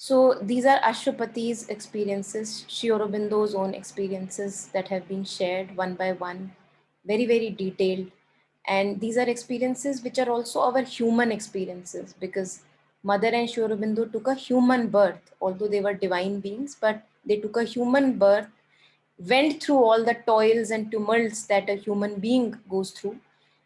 So these are Ashwapati's experiences, Sri Aurobindo's own experiences that have been shared one by one, very, very detailed. And these are experiences which are also our human experiences, because Mother and Sri Aurobindo took a human birth, although they were divine beings, but they took a human birth, went through all the toils and tumults that a human being goes through,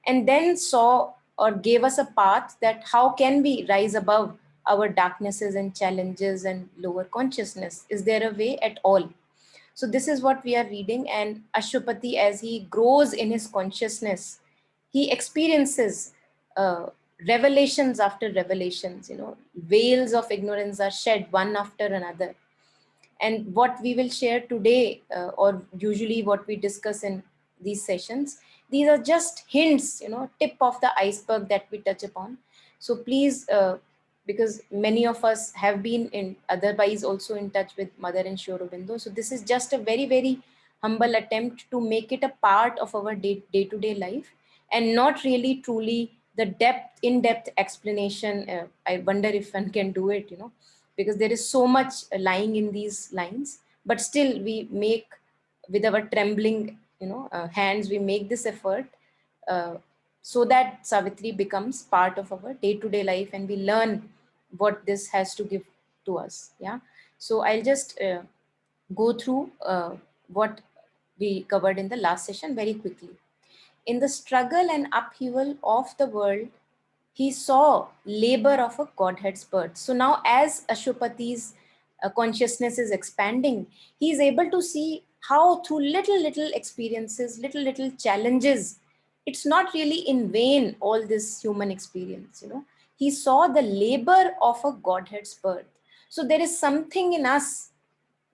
and then saw or gave us a path that how can we rise above our darknesses and challenges and lower consciousness. Is there a way at all? So this is what we are reading. And Ashwapati, as he grows in his consciousness, he experiences uh, revelations after revelations. Veils of ignorance are shed one after another. And what we will share today, or usually what we discuss in these sessions, these are just hints, tip of the iceberg that we touch upon. So please, because many of us have been in otherwise also in touch with Mother and Sri Aurobindo, so this is just a very, very humble attempt to make it a part of our day-to-day life, and not really truly the in-depth explanation. I wonder if one can do it, because there is so much lying in these lines, but still we make, with our trembling hands, we make this effort, uh, so that Savitri becomes part of our day-to-day life and we learn what this has to give to us. Yeah. So I'll just go through what we covered in the last session very quickly. In the struggle and upheaval of the world, he saw labor of a Godhead's birth. So now, as Ashwapati's consciousness is expanding, he is able to see how through little experiences, little challenges, it's not really in vain all this human experience. He saw the labor of a Godhead's birth. So there is something in us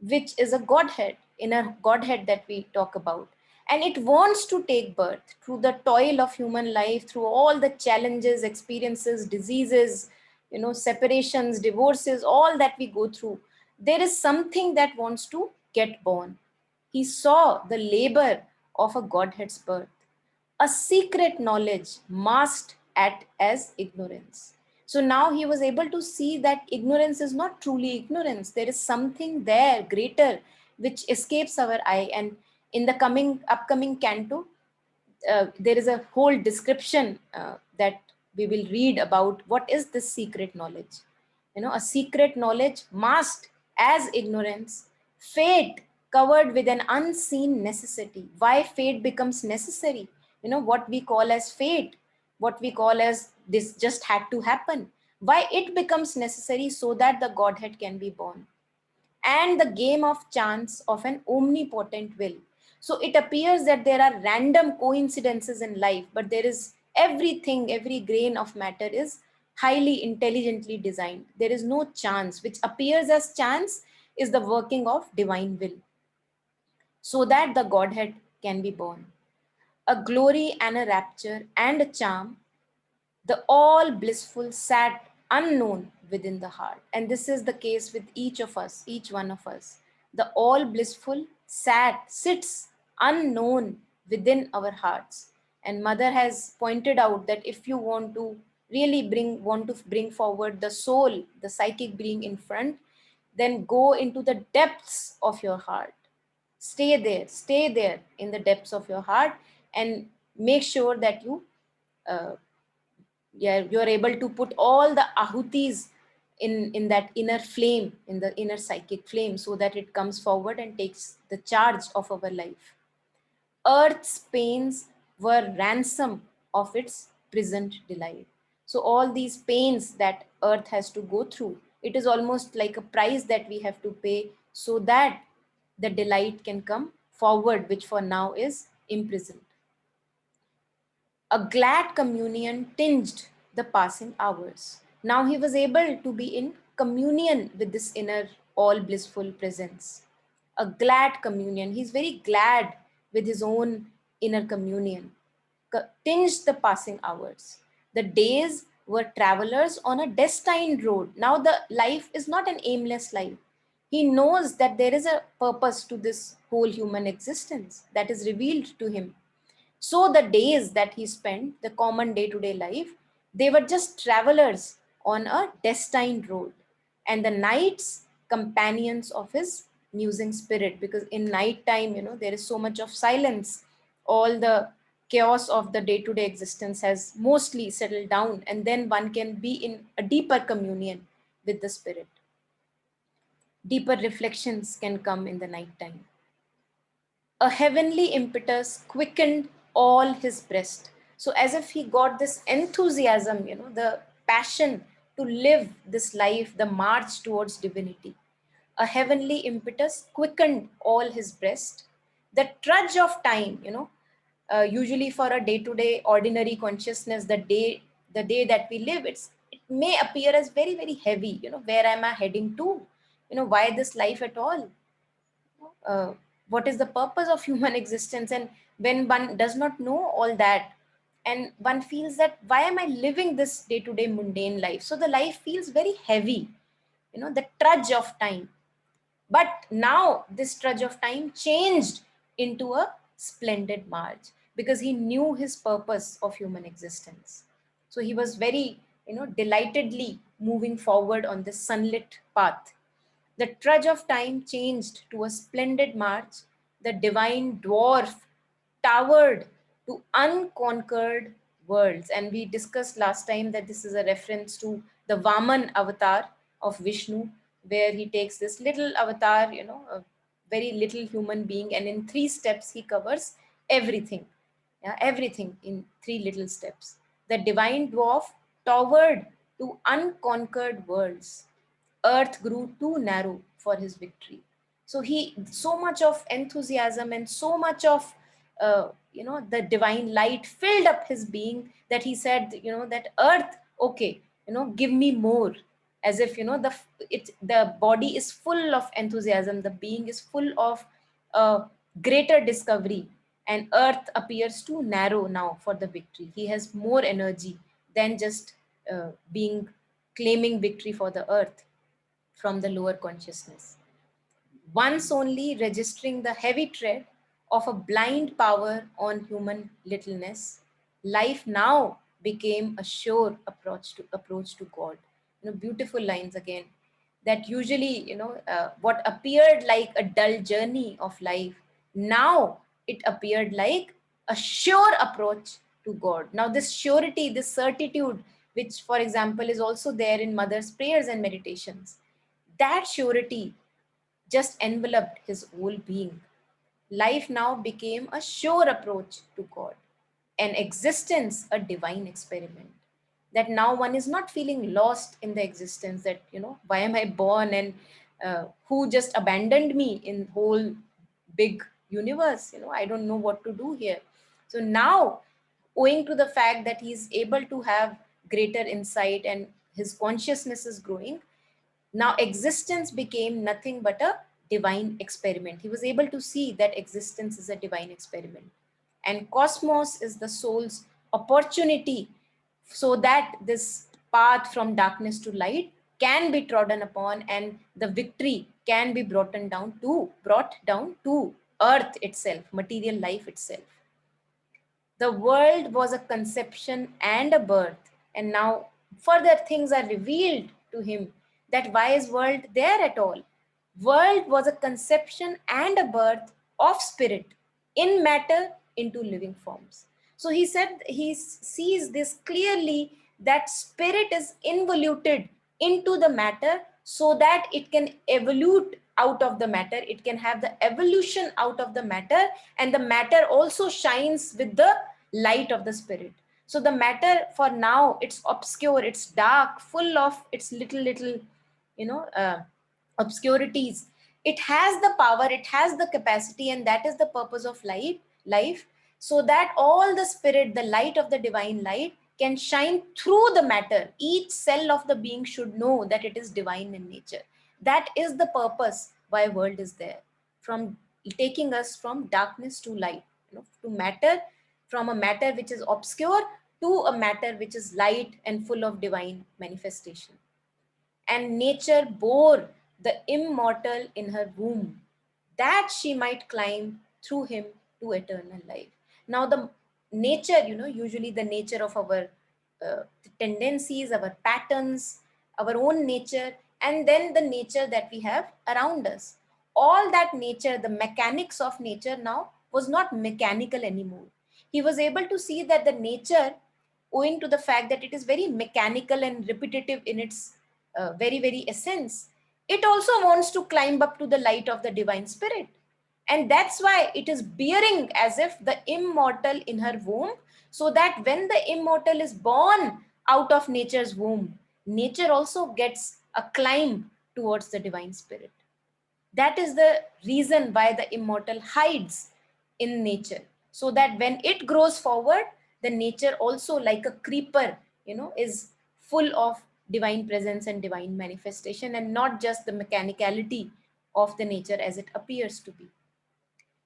which is a Godhead, inner Godhead that we talk about. And it wants to take birth through the toil of human life, through all the challenges, experiences, diseases, separations, divorces, all that we go through. There is something that wants to get born. He saw the labor of a Godhead's birth, a secret knowledge masked at as ignorance. So now he was able to see that ignorance is not truly ignorance. There is something there greater which escapes our eye. And in the upcoming canto, there is a whole description that we will read about what is this secret knowledge. A secret knowledge masked as ignorance, fate covered with an unseen necessity. Why fate becomes necessary? What we call as fate, what we call as this just had to happen. Why it becomes necessary? So that the Godhead can be born, and the game of chance of an omnipotent will. So it appears that there are random coincidences in life, but there is everything, every grain of matter is highly intelligently designed. There is no chance. Which appears as chance is the working of divine will, so that the Godhead can be born. A glory and a rapture and a charm, the all blissful sat unknown within the heart. And this is the case with each of us, each one of us. The all blissful sits unknown within our hearts. And Mother has pointed out that if you want to really bring forward the soul, the psychic being in front, then go into the depths of your heart. Stay there in the depths of your heart, and make sure that uh, you're able to put all the ahutis in that inner flame, in the inner psychic flame, so that it comes forward and takes the charge of our life. Earth's pains were ransom of its present delight. So all these pains that earth has to go through, it is almost like a price that we have to pay, so that the delight can come forward, which for now is imprisoned. A glad communion tinged the passing hours. Now he was able to be in communion with this inner all blissful presence. A glad communion. He's very glad with his own inner communion. Tinged the passing hours. The days were travelers on a destined road. Now the life is not an aimless life. He knows that there is a purpose to this whole human existence that is revealed to him. So the days that he spent, the common day-to-day life, they were just travelers on a destined road. and the nights companions of his musing spirit, because in night time, there is so much of silence. All the chaos of the day-to-day existence has mostly settled down, and then one can be in a deeper communion with the spirit. Deeper reflections can come in the night time. A heavenly impetus quickened all his breast. So, as if he got this enthusiasm, the passion to live this life, the march towards divinity. A heavenly impetus quickened all his breast. The trudge of time, usually for a day-to-day ordinary consciousness, the day that we live, it may appear as very, very heavy. Where am I heading to? Why this life at all? uh, what is the purpose of human existence? And when one does not know all that, and one feels that why am I living this day to day mundane life, so the life feels very heavy, the trudge of time. But now this trudge of time changed into a splendid march, because he knew his purpose of human existence. So he was very, delightedly moving forward on this sunlit path. The trudge of time changed to a splendid march. The divine dwarf towered to unconquered worlds. And we discussed last time that this is a reference to the Vaman avatar of Vishnu, where he takes this little avatar, a very little human being, and in 3 steps he covers everything. Yeah, everything in 3 little steps. The divine dwarf towered to unconquered worlds. Earth grew too narrow for his victory. So he, so much of enthusiasm and so much of, the divine light filled up his being, that he said, that earth, okay, give me more. As if, the body is full of enthusiasm, the being is full of greater discovery, and earth appears too narrow now for the victory. He has more energy than just being claiming victory for the earth from the lower consciousness. Once only registering the heavy tread of a blind power on human littleness, life now became a sure approach to God. Beautiful lines again. That usually, what appeared like a dull journey of life, now it appeared like a sure approach to God. Now, this surety, this certitude, which, for example, is also there in Mother's prayers and meditations, that surety just enveloped his whole being. Life now became a sure approach to God, an existence a divine experiment. That now one is not feeling lost in the existence, that, why am I born, and who just abandoned me in whole big universe? I don't know what to do here. So now, owing to the fact that he's able to have greater insight and his consciousness is growing, now existence became nothing but a divine experiment. He was able to see that existence is a divine experiment. And cosmos is the soul's opportunity, so that this path from darkness to light can be trodden upon, and the victory can be brought down to earth itself, material life itself. The world was a conception and a birth, and now further things are revealed to him, that why is world there at all? World was a conception and a birth of spirit in matter into living forms. So he said he sees this clearly, that spirit is involuted into the matter so that it can evolute out of the matter, it can have the evolution out of the matter, and the matter also shines with the light of the spirit. So the matter for now, it's obscure, it's dark, full of its little you know uh, obscurities. It has the power, it has the capacity, and that is the purpose of life, so that all the spirit, the light of the divine light, can shine through the matter. Each cell of the being should know that it is divine in nature. That is the purpose why world is there, from taking us from darkness to light, to matter, from a matter which is obscure to a matter which is light and full of divine manifestation. And nature bore the immortal in her womb, that she might climb through him to eternal life. Now, the nature, usually the nature of our tendencies, our patterns, our own nature and then the nature that we have around us. All that nature, the mechanics of nature now was not mechanical anymore. He was able to see that the nature, owing to the fact that it is very mechanical and repetitive in its very, very essence, it also wants to climb up to the light of the divine spirit. And that's why it is bearing as if the immortal in her womb, so that when the immortal is born out of nature's womb, nature also gets a climb towards the divine spirit. That is the reason why the immortal hides in nature, so that when it grows forward, the nature also, like a creeper, is full of divine presence and divine manifestation, and not just the mechanicality of the nature as it appears to be.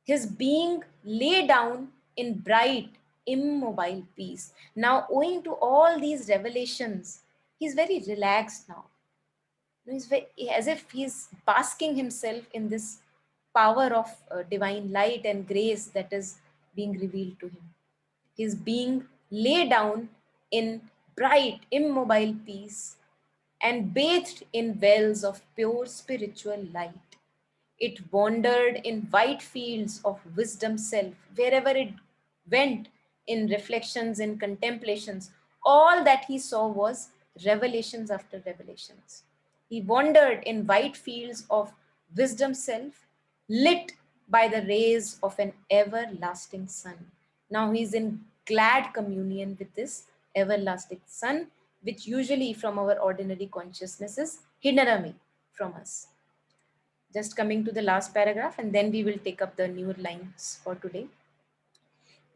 His being lay down in bright, immobile peace. Now, owing to all these revelations, he's very relaxed now. He's very, as if he's basking himself in this power of divine light and grace that is being revealed to him. His being lay down in bright, immobile peace and bathed in wells of pure spiritual light. It wandered in white fields of wisdom self, wherever it went, in reflections, in contemplations. All that he saw was revelations after revelations. He wandered in white fields of wisdom self, lit by the rays of an everlasting sun. Now he is in glad communion with this everlasting sun, which usually from our ordinary consciousness is hidden away from us. Just coming to the last paragraph, and then we will take up the new lines for today.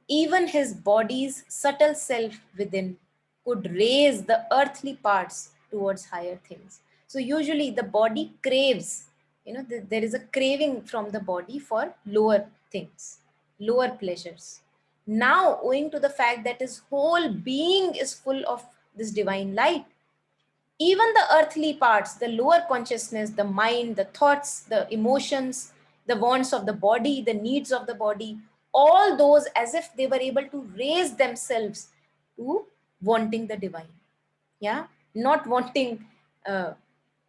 Even his body's subtle self within could raise the earthly parts towards higher things. So usually the body craves, there is a craving from the body for lower things, lower pleasures. Now, owing to the fact that his whole being is full of this divine light, even the earthly parts, the lower consciousness, the mind, the thoughts, the emotions, the wants of the body, the needs of the body, all those as if they were able to raise themselves to wanting the divine. Yeah, not wanting the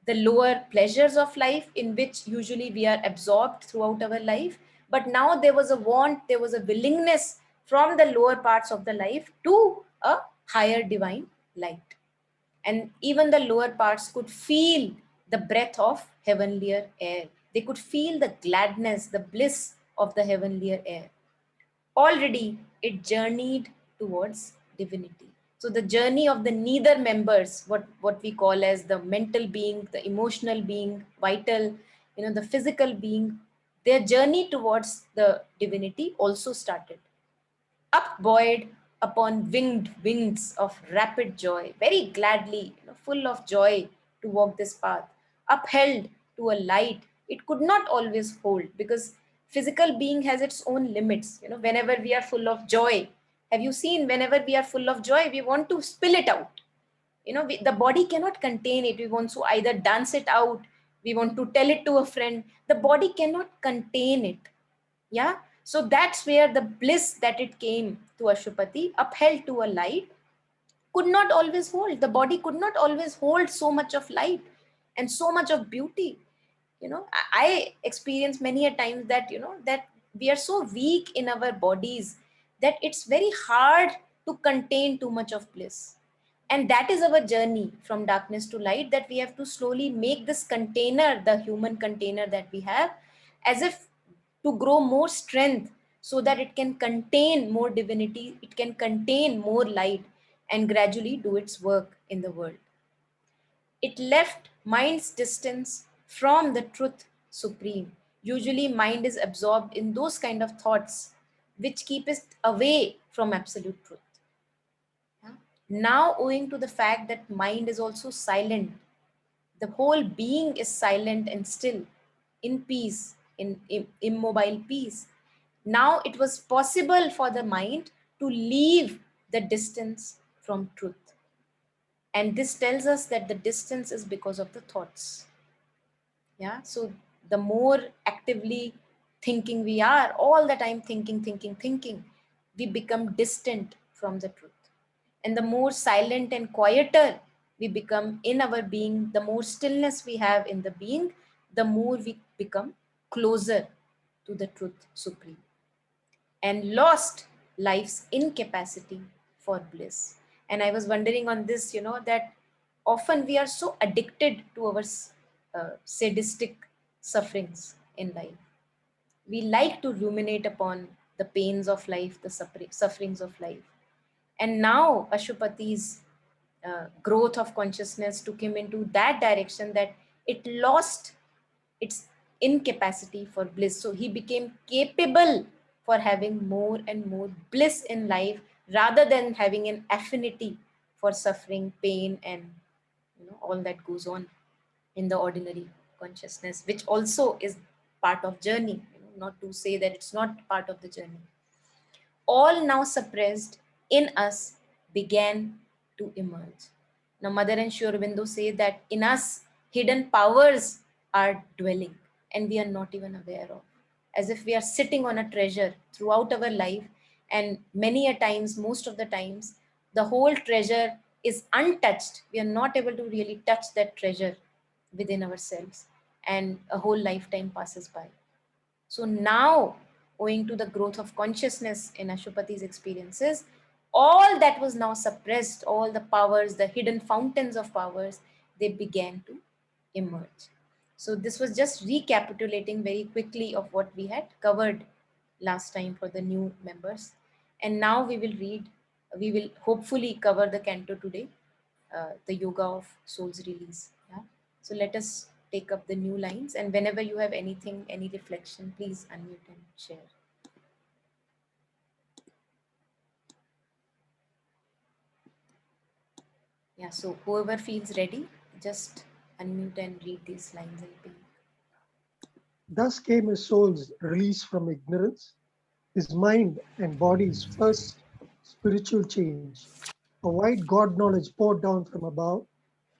lower pleasures of life in which usually we are absorbed throughout our life. But now there was a want, there was a willingness from the lower parts of the life to a higher divine light. And even the lower parts could feel the breath of heavenlier air. They could feel the gladness, the bliss of the heavenlier air. Already it journeyed towards divinity. So the journey of the neither members, what we call as the mental being, the emotional being, vital, the physical being, their journey towards the divinity also started. Upbuoyed upon winged wings of rapid joy, very gladly, full of joy to walk this path, upheld to a light it could not always hold, because physical being has its own limits. Whenever we are full of joy, have you seen, whenever we are full of joy, we want to spill it out. The body cannot contain it. We want to either dance it out, we want to tell it to a friend. The body cannot contain it. Yeah. So that's where the bliss that it came to Ashupati, upheld to a light, could not always hold. The body could not always hold so much of light and so much of beauty. I experience many a times that, that we are so weak in our bodies that it's very hard to contain too much of bliss. And that is our journey from darkness to light, that we have to slowly make this container, the human container that we have, as if to grow more strength, so that it can contain more divinity, it can contain more light, and gradually do its work in the world. It left mind's distance from the truth supreme. Usually mind is absorbed in those kind of thoughts which keep it away from absolute truth. Now, owing to the fact that mind is also silent, the whole being is silent and still, in peace, in immobile peace. Now it was possible for the mind to leave the distance from truth. And this tells us that the distance is because of the thoughts. Yeah. So the more actively thinking we are, all the time thinking, we become distant from the truth. And the more silent and quieter we become in our being, the more stillness we have in the being, the more we become closer to the truth supreme, and lost life's incapacity for bliss. And I was wondering on this, that often we are so addicted to our sadistic sufferings in life. We like to ruminate upon the pains of life, the sufferings of life. And now Ashupati's growth of consciousness took him into that direction, that it lost its incapacity for bliss. So he became capable for having more and more bliss in life, rather than having an affinity for suffering, pain, and all that goes on in the ordinary consciousness, which also is part of journey. Not to say that it's not part of the journey. All now suppressed in us began to emerge. Now, Mother and Sri Aurobindo say that in us, hidden powers are dwelling and we are not even aware of. As if we are sitting on a treasure throughout our life, and many a times, most of the times, the whole treasure is untouched. We are not able to really touch that treasure within ourselves, and a whole lifetime passes by. So now, owing to the growth of consciousness in Ashupati's experiences, all that was now suppressed, all the powers, the hidden fountains of powers, they began to emerge. So this was just recapitulating very quickly of what we had covered last time for the new members. And now we will hopefully cover the canto today, the yoga of soul's release. Yeah. So let us take up the new lines, and whenever you have anything, any reflection, please unmute and share. Yeah, so whoever feels ready, just unmute and read these lines in pink. Thus came his soul's release from ignorance, his mind and body's first spiritual change. A wide God knowledge poured down from above,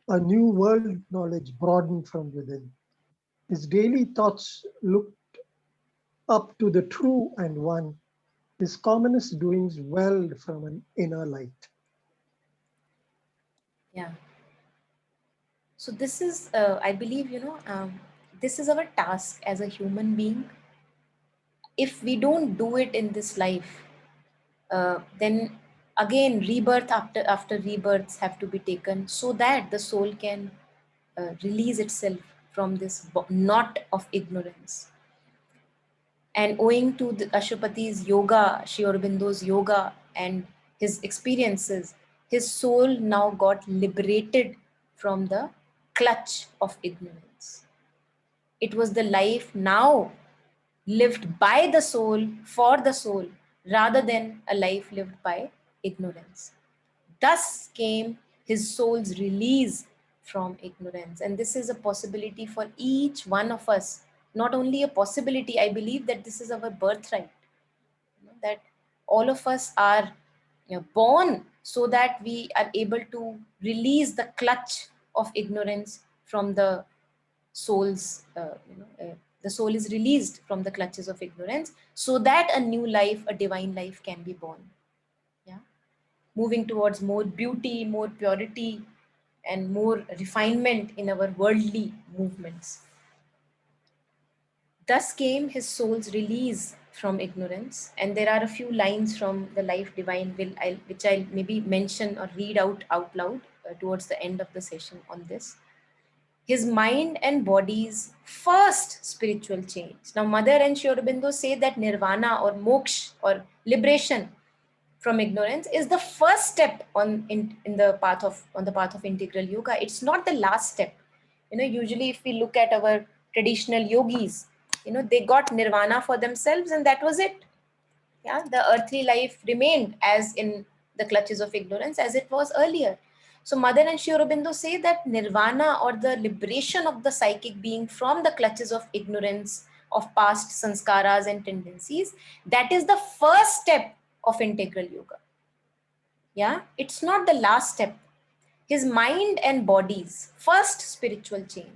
a new world knowledge broadened from within. His daily thoughts looked up to the true and one, his commonest doings welled from an inner light. Yeah. So this is, I believe, this is our task as a human being. If we don't do it in this life, then again rebirth after rebirths have to be taken, so that the soul can release itself from this knot of ignorance. And owing to the Ashupati's yoga, Sri Aurobindo's yoga, and his experiences, his soul now got liberated from the clutch of ignorance. It was the life now lived by the soul for the soul, rather than a life lived by ignorance. Thus came his soul's release from ignorance. And this is a possibility for each one of us. Not only a possibility, I believe that this is our birthright. That all of us are born so that we are able to release the clutch of ignorance from the soul's, the soul is released from the clutches of ignorance, so that a new life, a divine life, can be born. Yeah, moving towards more beauty, more purity, and more refinement in our worldly movements. Thus came his soul's release from ignorance. And there are a few lines from the Life Divine Will, which I'll maybe mention or read out loud towards the end of the session on this. His mind and body's first spiritual change. Now, Mother and Sri Aurobindo say that nirvana or moksha or liberation from ignorance is the first step in the path of on the path of integral yoga. It's not the last step. Usually if we look at our traditional yogis, they got nirvana for themselves and that was it. Yeah, the earthly life remained as in the clutches of ignorance as it was earlier. So Mother and Sri Aurobindo say that nirvana, or the liberation of the psychic being from the clutches of ignorance of past sanskaras and tendencies, that is the first step of integral yoga. Yeah, it's not the last step. His mind and body's first spiritual change.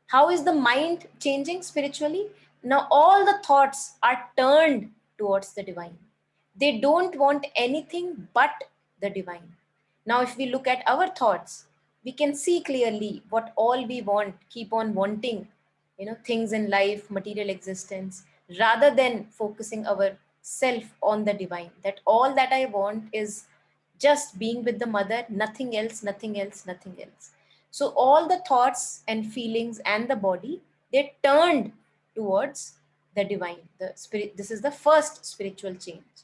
How is the mind changing spiritually? Now all the thoughts are turned towards the divine. They don't want anything but the divine. Now if we look at our thoughts, we can see clearly what all we want, keep on wanting, things in life, material existence, rather than focusing our self on the divine. That all that I want is just being with the mother, nothing else, nothing else, nothing else. So all the thoughts and feelings and the body, they turned towards the divine, the spirit. This is the first spiritual change.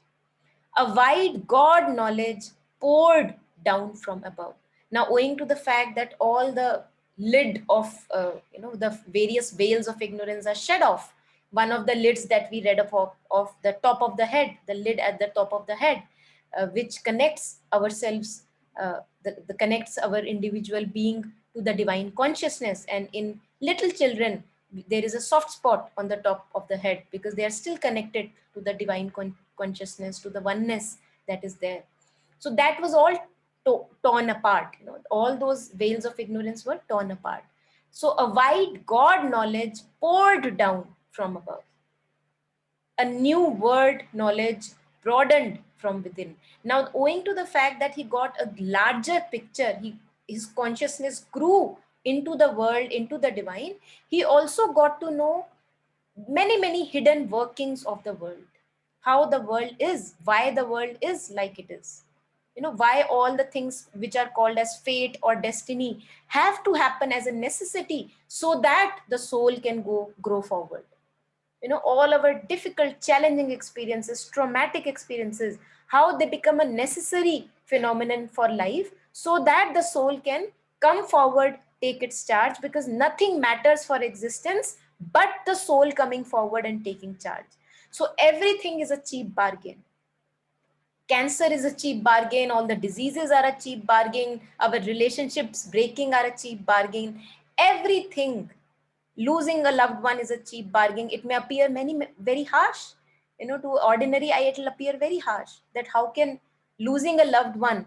A wide God knowledge poured down from above. Now, owing to the fact that all the lid of, the various veils of ignorance are shed off, one of the lids that we read of the top of the head, the lid at the top of the head, which connects ourselves, the connects our individual being to the divine consciousness. And in little children, there is a soft spot on the top of the head because they are still connected to the divine consciousness, to the oneness that is there. So that was all torn apart. All those veils of ignorance were torn apart. So a wide God knowledge poured down from above. A new word knowledge broadened from within. Now, owing to the fact that he got a larger picture, his consciousness grew into the world, into the divine. He also got to know many, many hidden workings of the world, how the world is, why the world is like it is. Why all the things which are called as fate or destiny have to happen as a necessity so that the soul can grow forward. All our difficult, challenging experiences, traumatic experiences, how they become a necessary phenomenon for life so that the soul can come forward, take its charge, because nothing matters for existence but the soul coming forward and taking charge. So everything is a cheap bargain. Cancer is a cheap bargain, all the diseases are a cheap bargain, our relationships breaking are a cheap bargain, everything. Losing a loved one is a cheap bargain. It may appear very harsh, to ordinary eye it will appear very harsh, that how can losing a loved one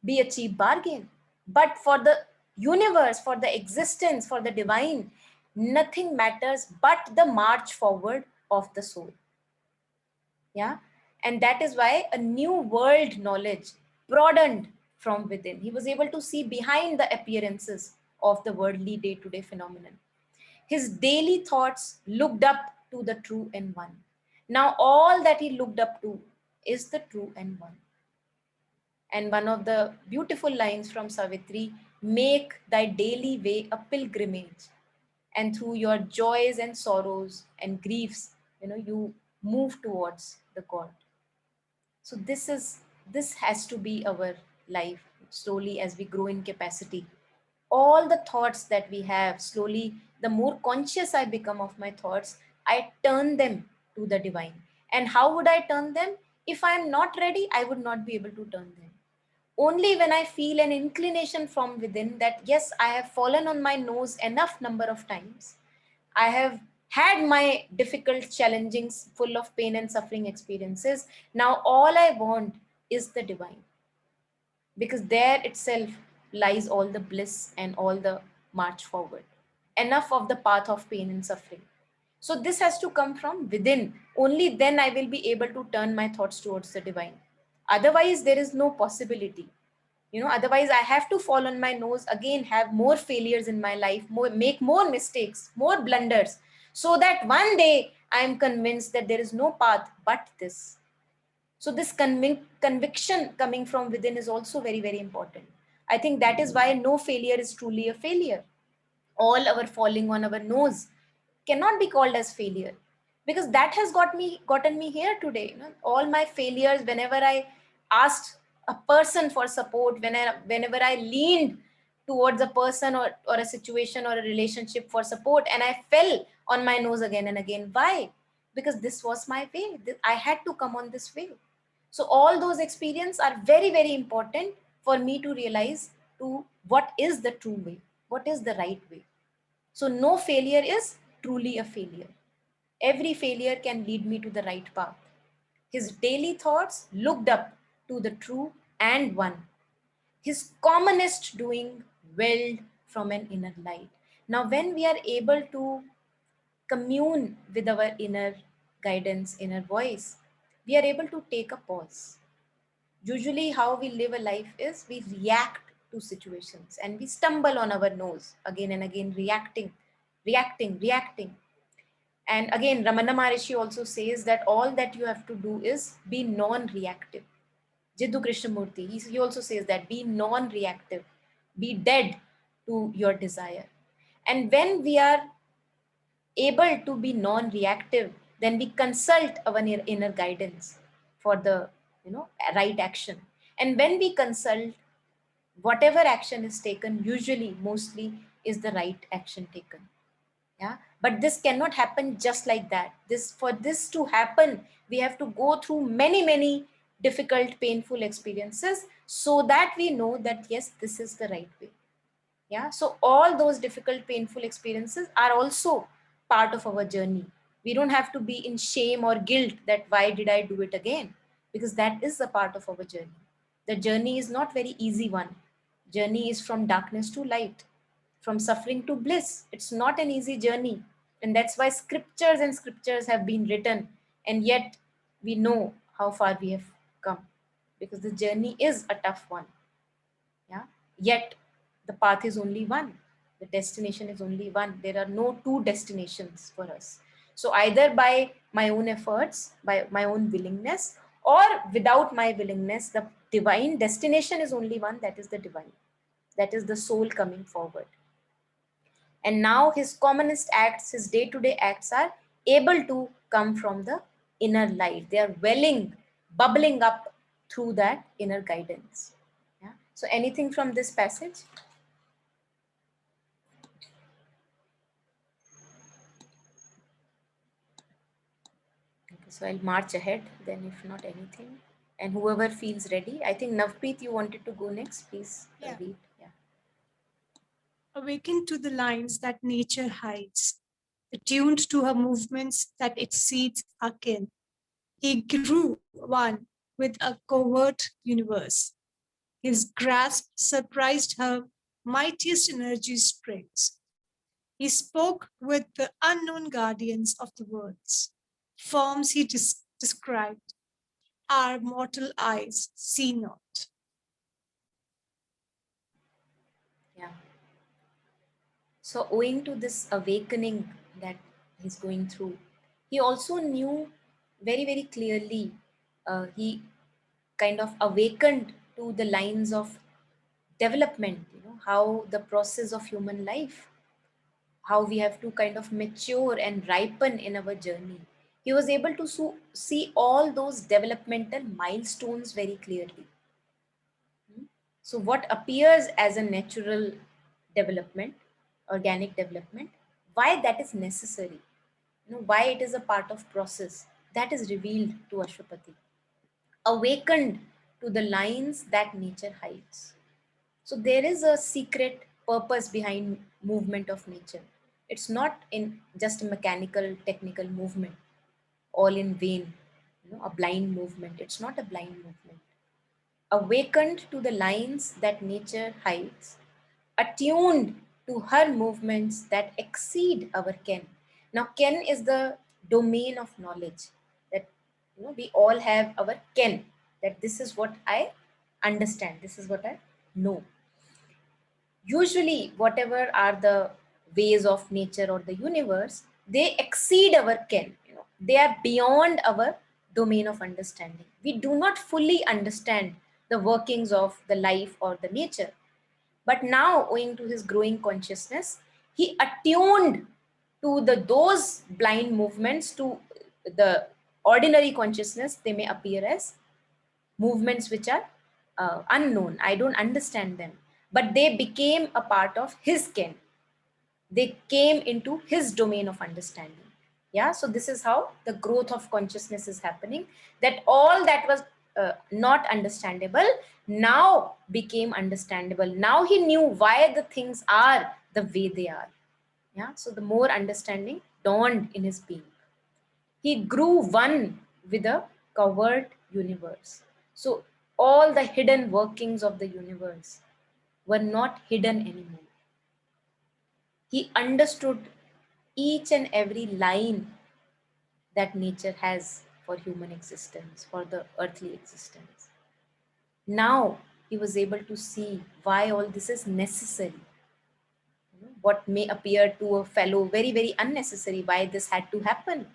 be a cheap bargain. But for the universe, for the existence, for the divine, nothing matters but the march forward of the soul. Yeah. And that is why a new world knowledge broadened from within. He was able to see behind the appearances of the worldly day-to-day phenomenon. His daily thoughts looked up to the true and one. Now all that he looked up to is the true and one. And one of the beautiful lines from Savitri, make thy daily way a pilgrimage, and through your joys and sorrows and griefs, you move towards the God. So this has to be our life. Slowly as we grow in capacity, all the thoughts that we have, slowly the more conscious I become of my thoughts, I turn them to the divine. And how would I turn them? If I am not ready, I would not be able to turn them. Only when I feel an inclination from within that yes, I have fallen on my nose enough number of times, I have had my difficult, challenging, full of pain and suffering experiences. Now, all I want is the divine, because there itself lies all the bliss and all the march forward. Enough of the path of pain and suffering. So, this has to come from within. Only then I will be able to turn my thoughts towards the divine. Otherwise, there is no possibility. Otherwise I have to fall on my nose again, have more failures in my life, make more mistakes, more blunders, so that one day I am convinced that there is no path but this. So this conviction coming from within is also very, very important. I think that is why no failure is truly a failure. All our falling on our nose cannot be called as failure, because that has gotten me here today. All my failures, whenever I asked a person for support, whenever I leaned towards a person or a situation or a relationship for support, and I fell on my nose again and again. Why? Because this was my way. I had to come on this way. So all those experiences are very, very important for me to realize to what is the true way, what is the right way. So no failure is truly a failure. Every failure can lead me to the right path. His daily thoughts looked up to the true and one. His commonest doing welled from an inner light. Now, when we are able to commune with our inner guidance, inner voice, we are able to take a pause. Usually, how we live a life is we react to situations, and we stumble on our nose again and again, reacting. And again, Ramana Maharishi also says that all that you have to do is be non-reactive. Jiddu Krishnamurti, he also says that be non-reactive, be dead to your desire. And when we are able to be non-reactive, then we consult our inner guidance for the right action. And when we consult, whatever action is taken usually mostly is the right action taken. Yeah, but this cannot happen just like that. This, for this to happen, we have to go through many difficult, painful experiences, so that we know that yes, this is the right way. Yeah, so all those difficult, painful experiences are also part of our journey. We don't have to be in shame or guilt that why did I do it again, because that is a part of our journey. The journey is not very easy one. Journey is from darkness to light, from suffering to bliss. It's not an easy journey. And that's why scriptures and scriptures have been written, and yet we know how far we have come, because the journey is a tough one. Yeah, yet the path is only one, the destination is only one. There are no two destinations for us. So either by my own efforts, by my own willingness, or without my willingness, the divine destination is only one, that is the divine, that is the soul coming forward. And now his commonest acts, his day-to-day acts, are able to come from the inner light. They are welling, bubbling up through that inner guidance. Yeah, so anything from this passage? Okay, so I'll march ahead then, if not anything. And whoever feels ready, I think Navpreet, you wanted to go next, please Yeah. read. Yeah. Awakened to the lines that nature hides, attuned to her movements that exceeds our ken. He grew one with a covert universe. His grasp surprised her mightiest energy springs. He spoke with the unknown guardians of the worlds. Forms he described, our mortal eyes see not. Yeah. So, owing to this awakening that he's going through, he also knew very clearly, he kind of awakened to the lines of development, how the process of human life, how we have to kind of mature and ripen in our journey. He was able to see all those developmental milestones very clearly. So, what appears as a natural development, organic development, why that is necessary, why it is a part of process, that is revealed to Ashwapati. Awakened to the lines that nature hides. So there is a secret purpose behind movement of nature. It's not in just a mechanical, technical movement, all in vain, a blind movement. It's not a blind movement. Awakened to the lines that nature hides, attuned to her movements that exceed our ken. Now, ken is the domain of knowledge, that we all have our ken, that this is what I understand, this is what I know. Usually, whatever are the ways of nature or the universe, they exceed our ken. They are beyond our domain of understanding. We do not fully understand the workings of the life or the nature. But now, owing to his growing consciousness, he attuned to those blind movements, to the ordinary consciousness. They may appear as movements which are unknown. I don't understand them. But they became a part of his ken. They came into his domain of understanding. Yeah, so this is how the growth of consciousness is happening, that all that was not understandable now became understandable. Now he knew why the things are the way they are. Yeah, so the more understanding dawned in his being. He grew one with a covert universe. So all the hidden workings of the universe were not hidden anymore. He understood each and every line that nature has for human existence, for the earthly existence. Now he was able to see why all this is necessary. What may appear to a fellow very, very unnecessary, why this had to happen.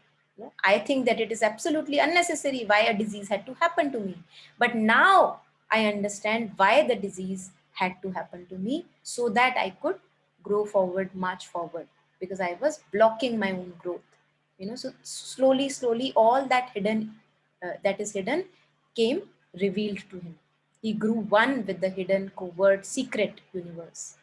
I think that it is absolutely unnecessary why a disease had to happen to me. But now I understand why the disease had to happen to me, so that I could grow forward, march forward, because I was blocking my own growth. So slowly, slowly, all that that is hidden, came revealed to him. He grew one with the hidden, covert, secret universe.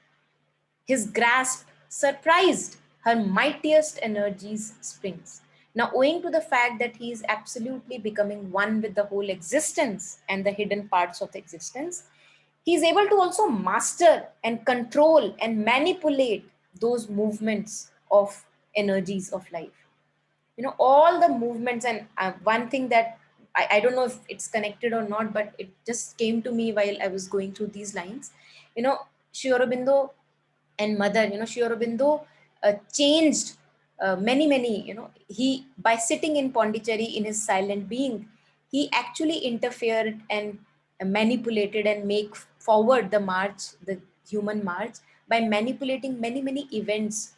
His grasp surprised her mightiest energies springs. Now, owing to the fact that he is absolutely becoming one with the whole existence and the hidden parts of the existence, he is able to also master and control and manipulate those movements of energies of life. All the movements. And one thing that I don't know if it's connected or not, but it just came to me while I was going through these lines. you know Sri Aurobindo and mother, Sri Aurobindo changed many, he, by sitting in Pondicherry in his silent being, he actually interfered and manipulated and make forward the human march, by manipulating many events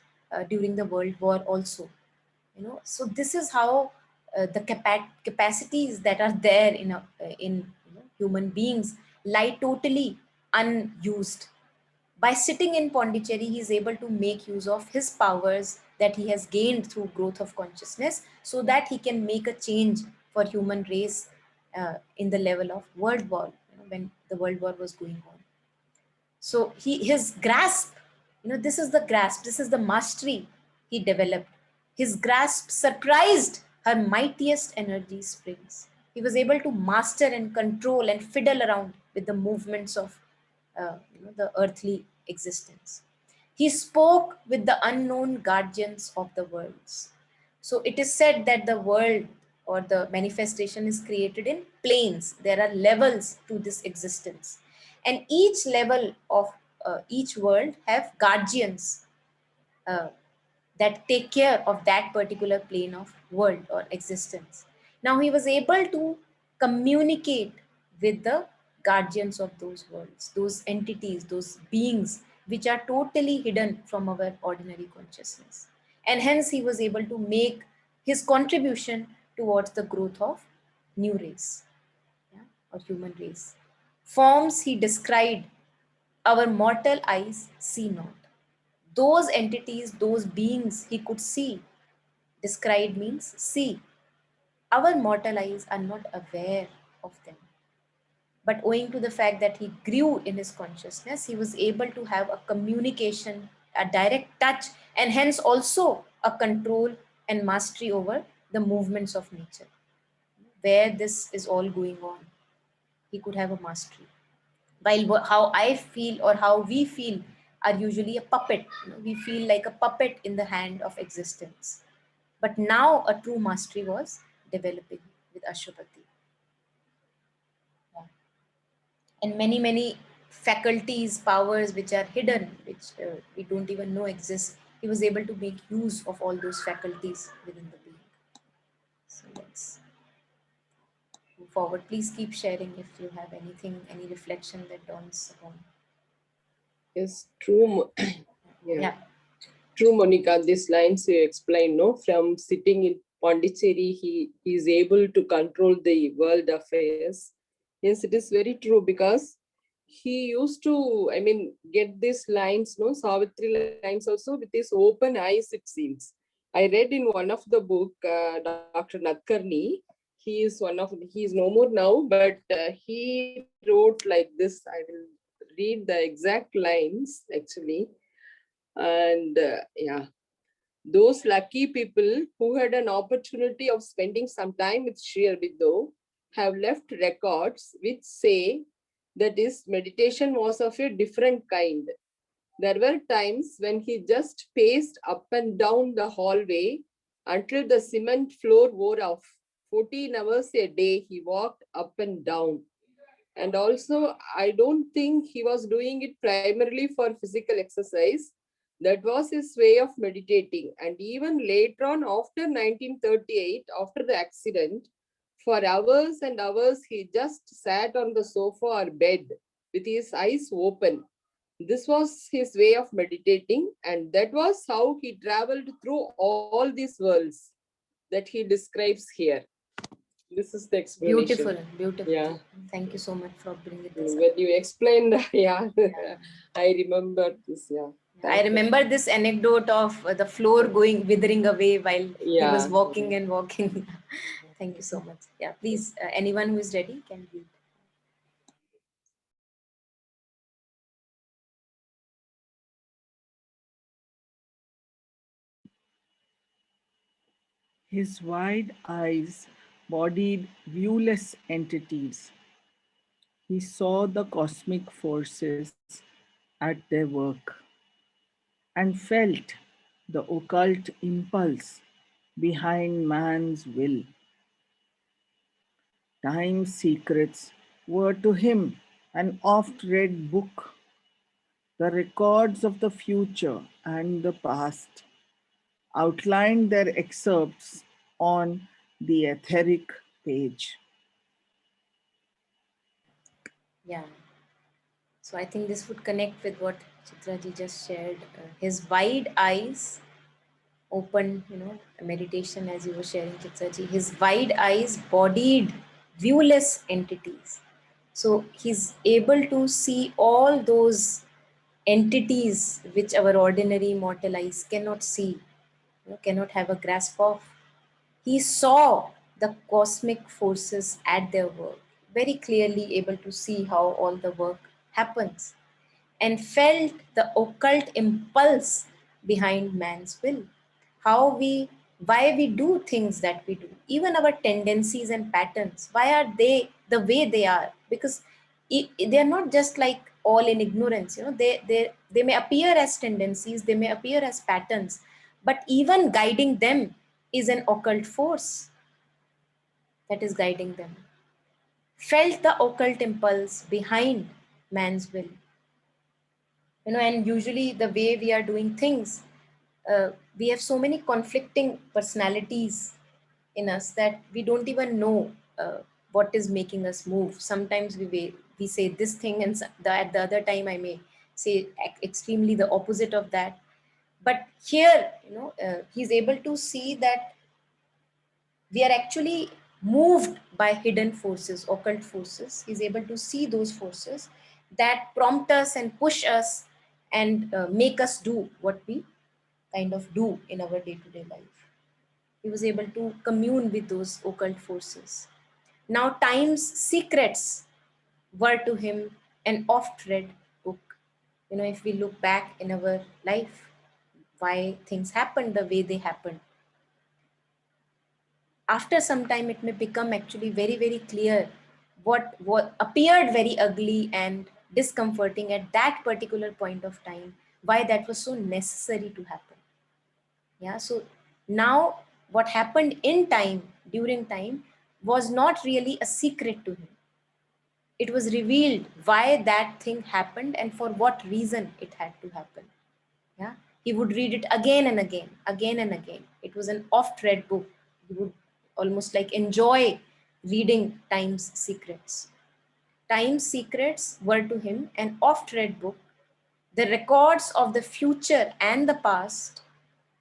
during the World War also. So this is how the capacities that are there in human beings lie totally unused. By sitting in Pondicherry, he is able to make use of his powers that he has gained through growth of consciousness, so that he can make a change for human race in the level of World War, when the World War was going on. So his grasp, this is the grasp, this is the mastery he developed. His grasp surprised her mightiest energy springs. He was able to master and control and fiddle around with the movements of the earthly existence. He spoke with the unknown guardians of the worlds. So it is said that the world or the manifestation is created in planes. There are levels to this existence. And each level of each world have guardians uh, that take care of that particular plane of world or existence. Now he was able to communicate with the guardians of those worlds, those entities, those beings which are totally hidden from our ordinary consciousness. And hence he was able to make his contribution towards the growth of new race, yeah, or human race. Forms he described, our mortal eyes see not. Those entities, those beings he could see. Descried means see. Our mortal eyes are not aware of them. But owing to the fact that he grew in his consciousness, he was able to have a communication, a direct touch, and hence also a control and mastery over the movements of nature. Where this is all going on, he could have a mastery. While how I feel or how we feel are usually a puppet. We feel like a puppet in the hand of existence. But now a true mastery was developing with Ashwapati. Yeah. And many faculties, powers which are hidden, which we don't even know exist, he was able to make use of all those faculties within the being. So let's move forward. Please keep sharing if you have anything, any reflection that dawns upon. Yes, true. Yeah. Yeah. True, Monica. These lines you explain, no? From sitting in Pondicherry, he is able to control the world affairs. Yes, it is very true, because he used to, get these lines, no, Savitri lines also with his open eyes, it seems. I read in one of the book, Dr. Nadkarni, he is no more now, but he wrote like this. I will read the exact lines actually. And yeah, those lucky people who had an opportunity of spending some time with Sri Aurobindo have left records which say that his meditation was of a different kind. There were times when he just paced up and down the hallway until the cement floor wore off. 14 hours a day he walked up and down. And also, I don't think he was doing it primarily for physical exercise. That was his way of meditating. And even later on, after 1938, after the accident, for hours and hours, he just sat on the sofa or bed with his eyes open. This was his way of meditating, and that was how he traveled through all these worlds that he describes here. This is the explanation. Beautiful, beautiful. Yeah. Thank you so much for bringing this up. When you explained, yeah, Yeah. I remember this. Yeah. I Thank you. remember this anecdote of the floor going withering away while he was Yeah. walking and walking. Thank you so much. Yeah, please, anyone who is ready can read. His wide eyes bodied viewless entities. He saw the cosmic forces at their work and felt the occult impulse behind man's will. Time's secrets were to him an oft read book, the records of the future and the past outlined their excerpts on the etheric page. Yeah. So I think this would connect with what Chitraji just shared. His wide eyes open, meditation as you were sharing, Chitraji. His wide eyes bodied viewless entities. So he's able to see all those entities which our ordinary mortal eyes cannot see, cannot have a grasp of. He saw the cosmic forces at their work, very clearly able to see how all the work happens, and felt the occult impulse behind man's will. How we, why we do things that we do, even our tendencies and patterns, why are they the way they are? Because they are not just like all in ignorance, they may appear as tendencies, they may appear as patterns, but even guiding them is an occult force that is guiding them. Felt the occult impulse behind man's will, and usually the way we are doing things, we have so many conflicting personalities in us that we don't even know what is making us move. Sometimes we say this thing, and at the other time I may say extremely the opposite of that. But here, he's able to see that we are actually moved by hidden forces, occult forces. He's able to see those forces that prompt us and push us and make us do what we kind of do in our day to day life. He was able to commune with those occult forces. Now, time's secrets were to him an oft read book. If we look back in our life, why things happened the way they happened, after some time it may become actually very very clear what appeared very ugly and discomforting at that particular point of time, why that was so necessary to happen. Yeah, so now what happened in time, during time, was not really a secret to him. It was revealed why that thing happened and for what reason it had to happen. Yeah, he would read it again and again, again and again. It was an oft read book. He would almost like enjoy reading time's secrets. Time's secrets were to him an oft read book. The records of the future and the past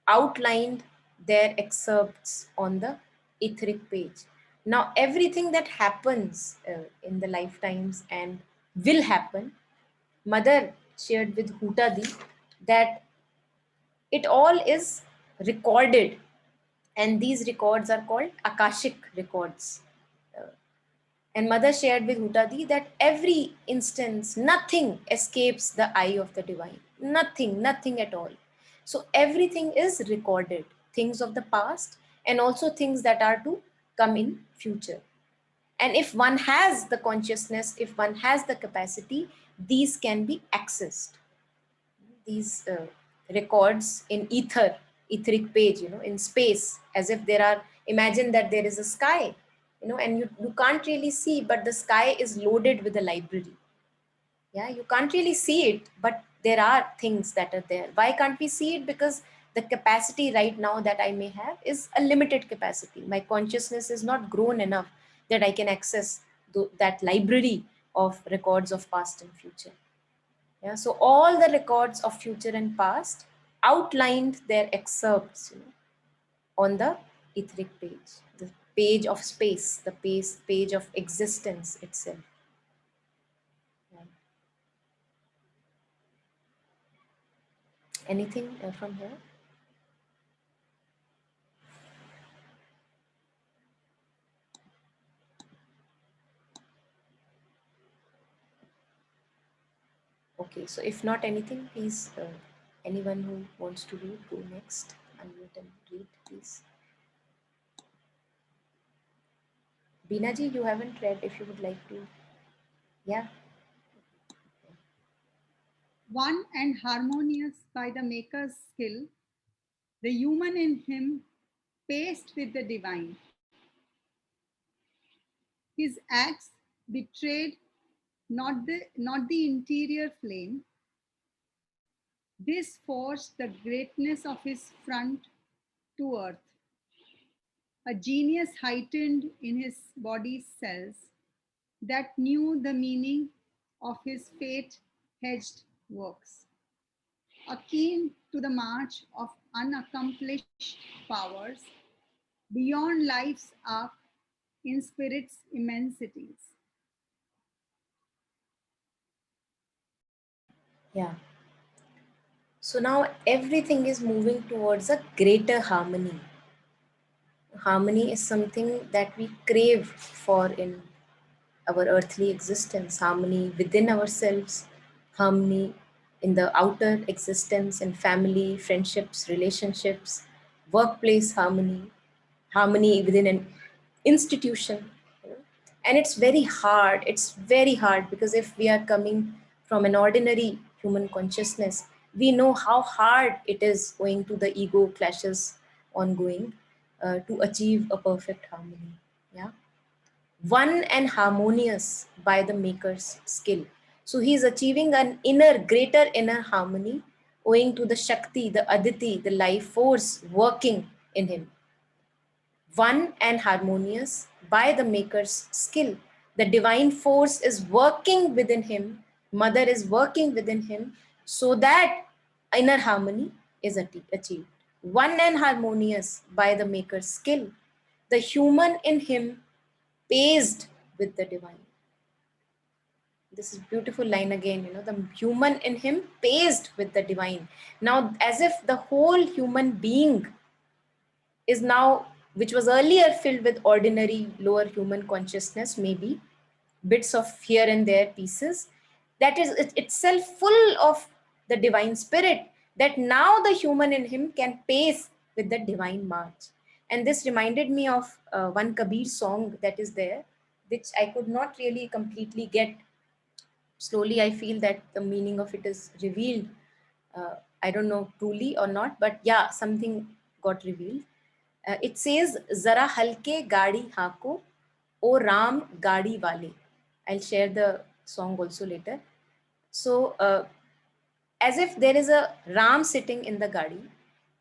outlined their excerpts on the etheric page. Now, everything that happens in the lifetimes and will happen, Mother shared with Hutadi that it all is recorded, and these records are called Akashic records. And Mother shared with Hutadi that every instance, nothing escapes the eye of the divine. Nothing, nothing at all. So everything is recorded, things of the past and also things that are to come in future. And if one has the consciousness, if one has the capacity, these can be accessed. These records in etheric page, in space, as if there are, imagine that there is a sky, and you can't really see, but the sky is loaded with a library. Yeah, you can't really see it, but there are things that are there. Why can't we see it? Because the capacity right now that I may have is a limited capacity. My consciousness is not grown enough that I can access that library of records of past and future. Yeah, so all the records of future and past outlined their excerpts, on the etheric page, the page of space, the page of existence itself. Yeah. Anything from here? Okay, so if not anything, please, anyone who wants to read, go next, unmute and read, please. Binaji, you haven't read, if you would like to. Yeah. One and harmonious by the maker's skill, the human in him paced with the divine. His acts betrayed not the interior flame. This forced the greatness of his front to earth. A genius heightened in his body's cells that knew the meaning of his fate-hedged works. Akin to the march of unaccomplished powers beyond life's arc in spirit's immensities. Yeah. So now everything is moving towards a greater harmony. Harmony is something that we crave for in our earthly existence, harmony within ourselves, harmony in the outer existence and family, friendships, relationships, workplace harmony, harmony within an institution. And it's very hard because if we are coming from an ordinary human consciousness, we know how hard it is going to the ego clashes ongoing to achieve a perfect harmony. Yeah, one and harmonious by the maker's skill. So he is achieving an greater inner harmony owing to the Shakti, the Aditi, the life force working in him. One and harmonious by the maker's skill. The divine force is working within him, mother is working within him so that inner harmony is achieved. One and harmonious by the maker's skill. The human in him paced with the divine. This is beautiful line again, the human in him paced with the divine. Now, as if the whole human being is now, which was earlier filled with ordinary lower human consciousness, maybe bits of here and there pieces, that is itself full of the divine spirit, that now the human in him can pace with the divine march. And this reminded me of one Kabir song that is there, which I could not really completely get. Slowly I feel that the meaning of it is revealed. I don't know truly or not, but yeah, something got revealed. It says, Zara halke gaadi hako, O Ram gaadi wale. I'll share the song also later. So, as if there is a Ram sitting in the gaadi,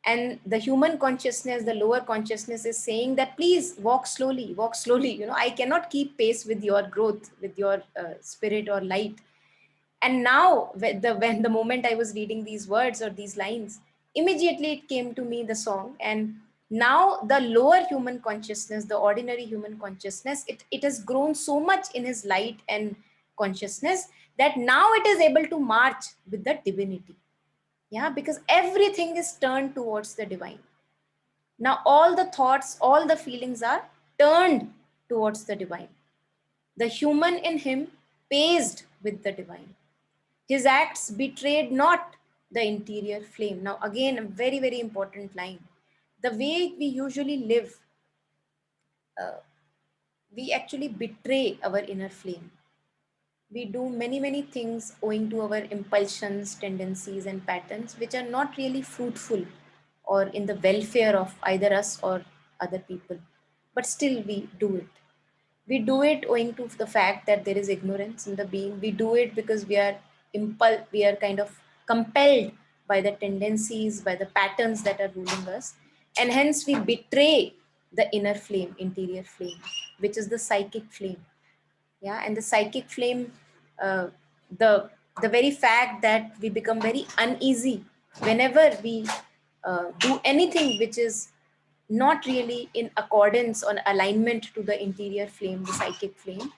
and the human consciousness, the lower consciousness is saying that please walk slowly, walk slowly. I cannot keep pace with your growth, with your spirit or light. And now, when the moment I was reading these words or these lines, immediately it came to me the song. And now the lower human consciousness, the ordinary human consciousness, it has grown so much in his light and consciousness that now it is able to march with the divinity. Yeah, because everything is turned towards the divine. Now all the thoughts, all the feelings are turned towards the divine. The human in him paced with the divine. His acts betrayed not the interior flame. Now, again, a very, very important line. The way we usually live, we actually betray our inner flame. We do many, many things owing to our impulsions, tendencies, and patterns, which are not really fruitful or in the welfare of either us or other people. But still, we do it. We do it owing to the fact that there is ignorance in the being. We do it because we are kind of compelled by the tendencies, by the patterns that are ruling us. And hence we betray the inner flame, interior flame, which is the psychic flame. Yeah, and the psychic flame, uh, the the very fact that we become very uneasy whenever we do anything which is not really in accordance or alignment to the interior flame, the psychic flame,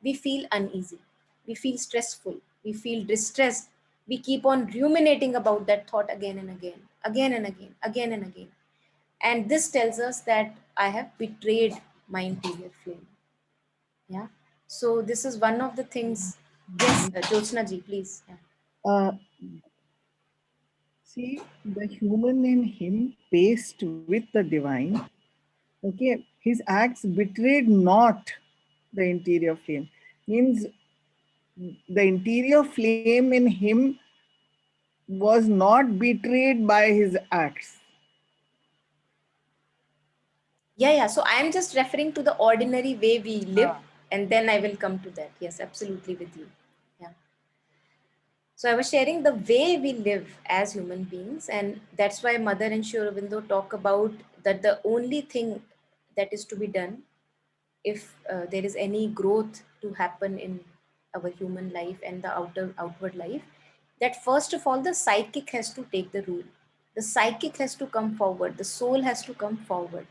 we feel uneasy, we feel stressful, we feel distressed, we keep on ruminating about that thought again and again, again and again, again and again. And this tells us that I have betrayed my interior flame. Yeah. So this is one of the things. Yes, Jyotsna ji, please. Yeah. Uh, See, the human in him paced with the divine. Okay, his acts betrayed not the interior flame. Means the interior flame in him was not betrayed by his acts. Yeah, yeah. So I am just referring to the ordinary way we live, and then I will come to that. Yes, absolutely with you. Yeah. So I was sharing the way we live as human beings, and that's why Mother and Sri Aurobindo talk about that the only thing that is to be done if there is any growth to happen in our human life and the outward life, that first of all the psychic has to take the rule, the psychic has to come forward, the soul has to come forward.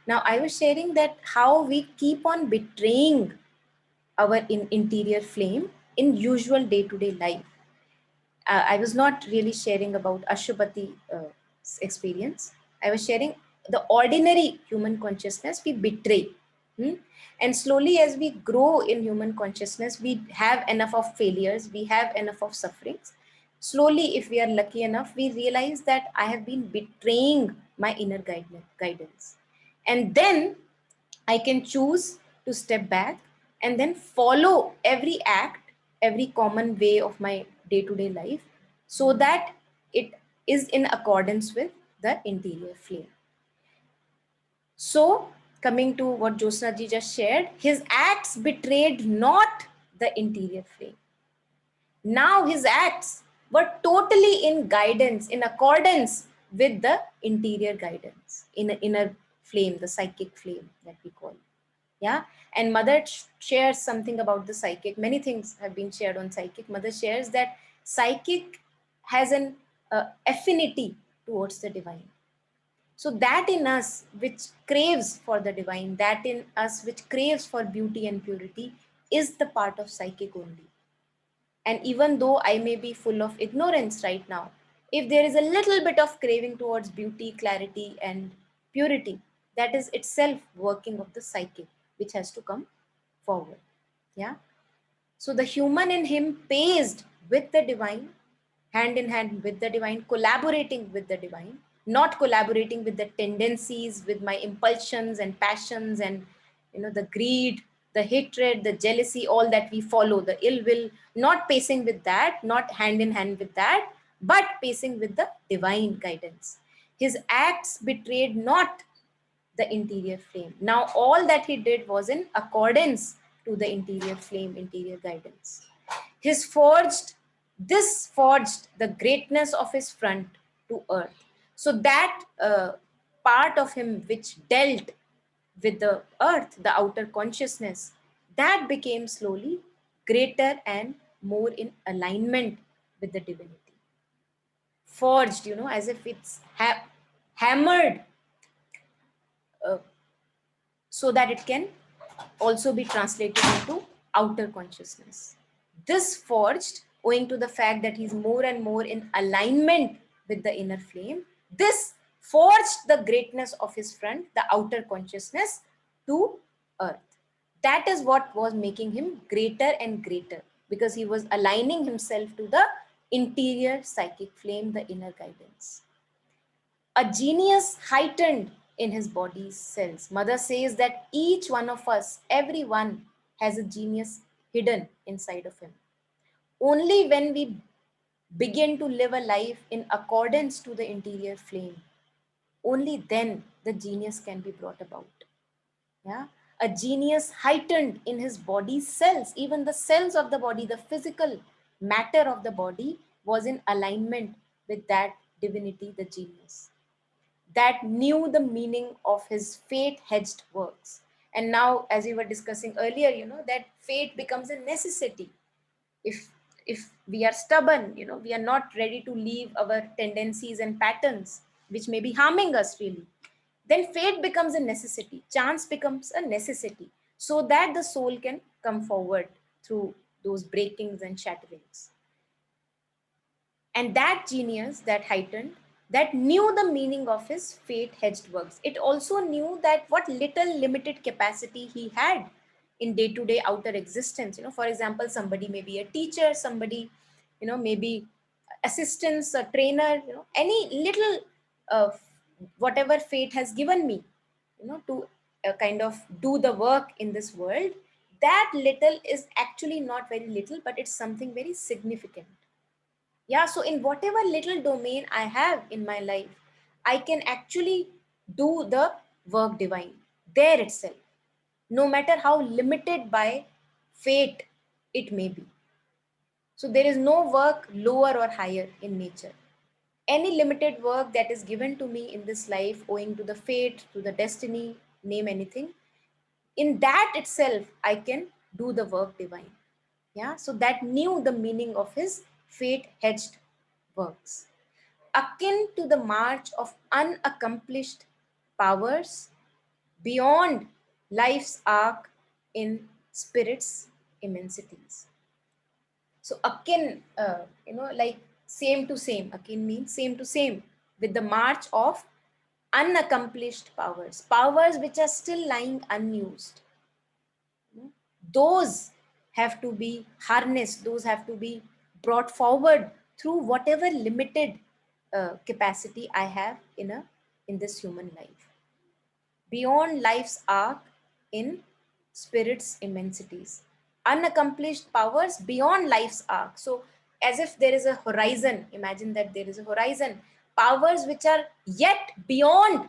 Now I was sharing that how we keep on betraying our interior flame in usual day-to-day life. I was not really sharing about Ashwapati experience. I was sharing the ordinary human consciousness we betray. Hmm? And slowly, as we grow in human consciousness, we have enough of failures, we have enough of sufferings. Slowly, if we are lucky enough, we realize that I have been betraying my inner guidance. And then I can choose to step back and then follow every act, every common way of my day to day life so that it is in accordance with the interior flame. So, coming to what Josna ji just shared, his acts betrayed not the interior flame. Now his acts were totally in guidance, in accordance with the interior guidance, in inner flame, the psychic flame that we call. Yeah. And Mother shares something about the psychic. Many things have been shared on psychic. Mother shares that psychic has an affinity towards the divine. So that in us which craves for the divine, that in us which craves for beauty and purity, is the part of psychic only. And even though I may be full of ignorance right now, if there is a little bit of craving towards beauty, clarity, and purity, that is itself working of the psychic, which has to come forward. Yeah. So the human in him paced with the divine, hand in hand with the divine, collaborating with the divine, not collaborating with the tendencies, with my impulsions and passions and the greed, the hatred, the jealousy, all that we follow, the ill will, not pacing with that, not hand in hand with that, but pacing with the divine guidance. His acts betrayed not the interior flame. Now, all that he did was in accordance to the interior flame, interior guidance. This forged the greatness of his front to earth. So that part of him which dealt with the earth, the outer consciousness, that became slowly greater and more in alignment with the divinity. Forged, as if it's hammered uh, so that it can also be translated into outer consciousness. This forged, owing to the fact that he's more and more in alignment with the inner flame, this forged the greatness of his front, the outer consciousness, to earth. That is what was making him greater and greater, because he was aligning himself to the interior psychic flame, the inner guidance. A genius heightened in his body's cells. Mother says that each one of us, everyone, has a genius hidden inside of him. Only when we begin to live a life in accordance to the interior flame, only then the genius can be brought about. Yeah, a genius heightened in his body's cells, even the cells of the body, the physical matter of the body was in alignment with that divinity, the genius, that knew the meaning of his fate hedged works. And now, as we were discussing earlier, that fate becomes a necessity. If we are stubborn, we are not ready to leave our tendencies and patterns which may be harming us really, then fate becomes a necessity, chance becomes a necessity, so that the soul can come forward through those breakings and shatterings. And that genius, that heightened, that knew the meaning of his fate hedged works. It also knew that what little limited capacity he had in day-to-day outer existence. For example, somebody may be a teacher, somebody, maybe assistants, a trainer, any little uh, whatever fate has given me, to kind of do the work in this world. That little is actually not very little, but it's something very significant. Yeah, so in whatever little domain I have in my life, I can actually do the work divine there itself, no matter how limited by fate it may be. So there is no work lower or higher in nature. Any limited work that is given to me in this life, owing to the fate, to the destiny, name anything, in that itself I can do the work divine. Yeah, so that knew the meaning of his fate hedged works, akin to the march of unaccomplished powers beyond life's arc in spirit's immensities. So akin, like same to same. Akin means same to same with the march of unaccomplished powers, powers which are still lying unused. Those have to be harnessed, those have to be brought forward through whatever limited capacity I have in this human life, beyond life's arc in spirit's immensities, unaccomplished powers beyond life's arc. So as if there is a horizon, imagine that there is a horizon, powers which are yet beyond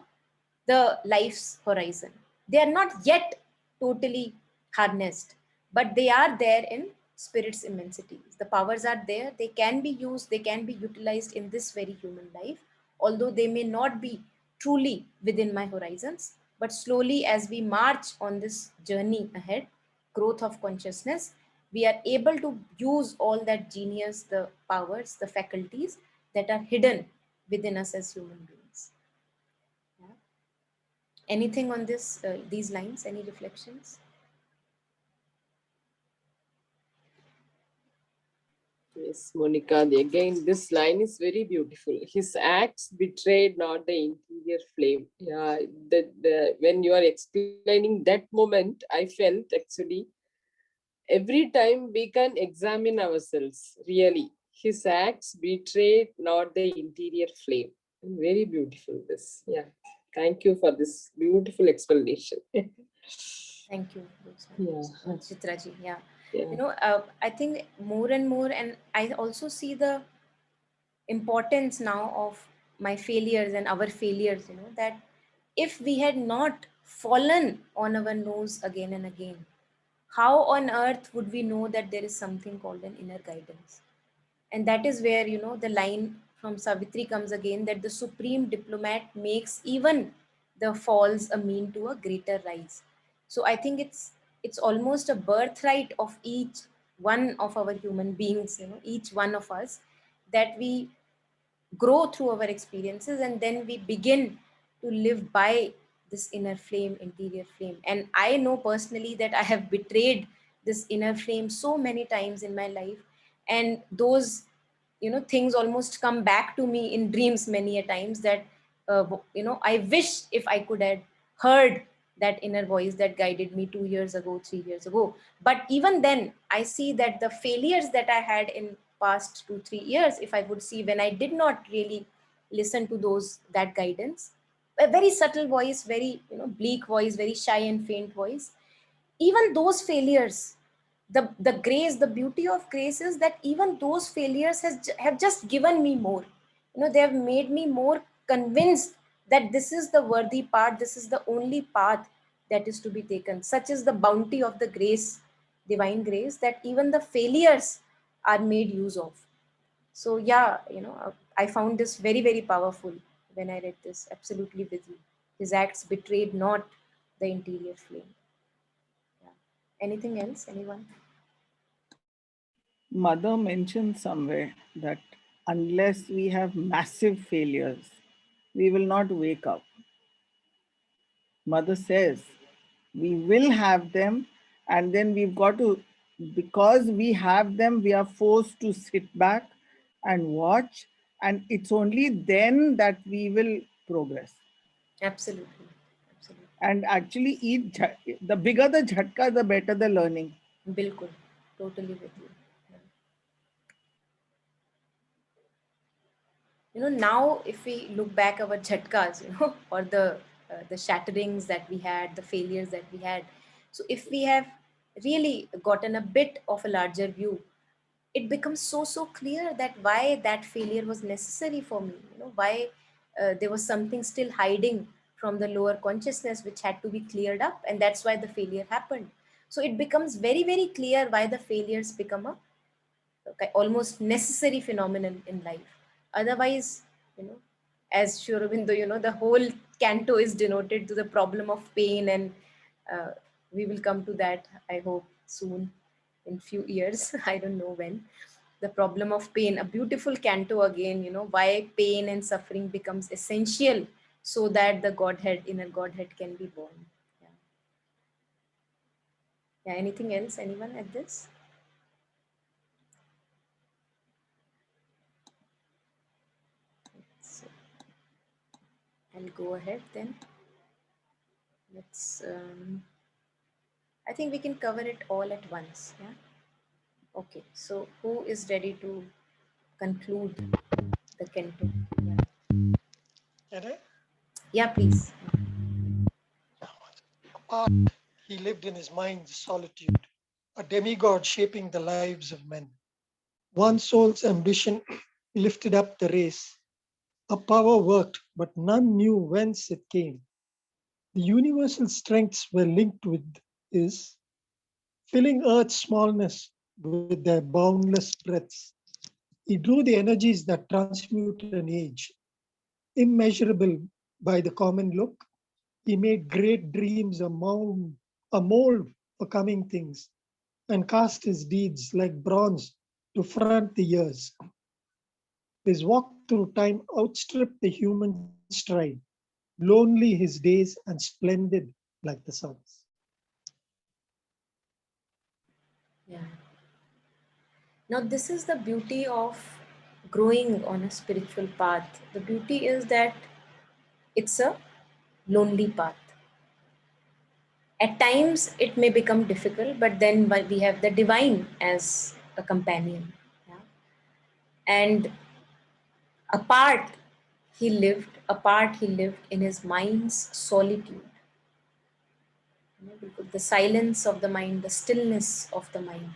the life's horizon. They are not yet totally harnessed, but they are there in spirit's immensities. The powers are there, they can be used, they can be utilized in this very human life, although they may not be truly within my horizons. But slowly, as we march on this journey ahead, growth of consciousness, we are able to use all that genius, the powers, the faculties that are hidden within us as human beings. Yeah. Anything on these lines? Any reflections? Yes, Monica, again, this line is very beautiful. His acts betrayed not the interior flame. Yeah, when you are explaining that moment, I felt actually every time we can examine ourselves, really. His acts betrayed not the interior flame. Very beautiful, this. Yeah. Thank you for this beautiful explanation. Thank you, Yeah. Chitraji. Yeah. Yeah. I think more and more, and I also see the importance now of my failures and our failures, that if we had not fallen on our nose again and again, how on earth would we know that there is something called an inner guidance? And that is where, the line from Savitri comes again, that the supreme diplomat makes even the falls a mean to a greater rise. So I think it's almost a birthright of each one of our human beings, each one of us, that we grow through our experiences, and then we begin to live by this inner flame, interior flame. And I know personally that I have betrayed this inner flame so many times in my life, and those things almost come back to me in dreams many a times, that I wish if I could have heard that inner voice that guided me 2 years ago, 3 years ago. But even then I see that the failures that I had in past 2 3 years, if I would see when I did not really listen to that guidance, a very subtle voice, very bleak voice, very shy and faint voice, even those failures, the grace, the beauty of grace is that even those failures have just given me more. They have made me more convinced that this is the worthy path, this is the only path that is to be taken. Such is the bounty of the grace, divine grace, that even the failures are made use of. So yeah, I found this very, very powerful when I read this, absolutely with you. His acts betrayed not the interior flame. Anything else? Anyone? Mother mentioned somewhere that unless we have massive failures, we will not wake up. Mother says we will have them, and then we've got to, because we have them, we are forced to sit back and watch, and it's only then that we will progress. Absolutely. Absolutely. And actually, the bigger the jhatka, the better the learning. Bilkul. Totally with you. Now if we look back our jhatkas, or the shatterings that we had, the failures that we had, so if we have really gotten a bit of a larger view, it becomes so clear that why that failure was necessary for me, why there was something still hiding from the lower consciousness which had to be cleared up, and that's why the failure happened. So it becomes very clear why the failures become a almost necessary phenomenon in life. Otherwise, you know, as Sri Aurobindo, the whole canto is denoted to the problem of pain, and we will come to that, I hope, soon, in few years. I don't know when. The problem of pain, a beautiful canto again, why pain and suffering becomes essential so that the Godhead, inner Godhead can be born. Yeah. Yeah, anything else? Anyone at this? So I'll go ahead then. Let's, I think we can cover it all at once. Yeah. Okay. So who is ready to conclude the canto? Yeah. Can I? Yeah, please. Apart, he lived in his mind's solitude, a demigod shaping the lives of men. One soul's ambition lifted up the race. A power worked, but none knew whence it came. The universal strengths were linked with his, filling Earth's smallness with their boundless breadths. He drew the energies that transmute an age, immeasurable by the common look. He made great dreams a mold for coming things, and cast his deeds like bronze to front the years. His walk through time outstripped the human stride, lonely his days and splendid like the suns. Yeah. Now, this is the beauty of growing on a spiritual path. The beauty is that it's a lonely path. At times, it may become difficult, but then we have the divine as a companion. Yeah? And apart he lived in his mind's solitude. The silence of the mind, the stillness of the mind.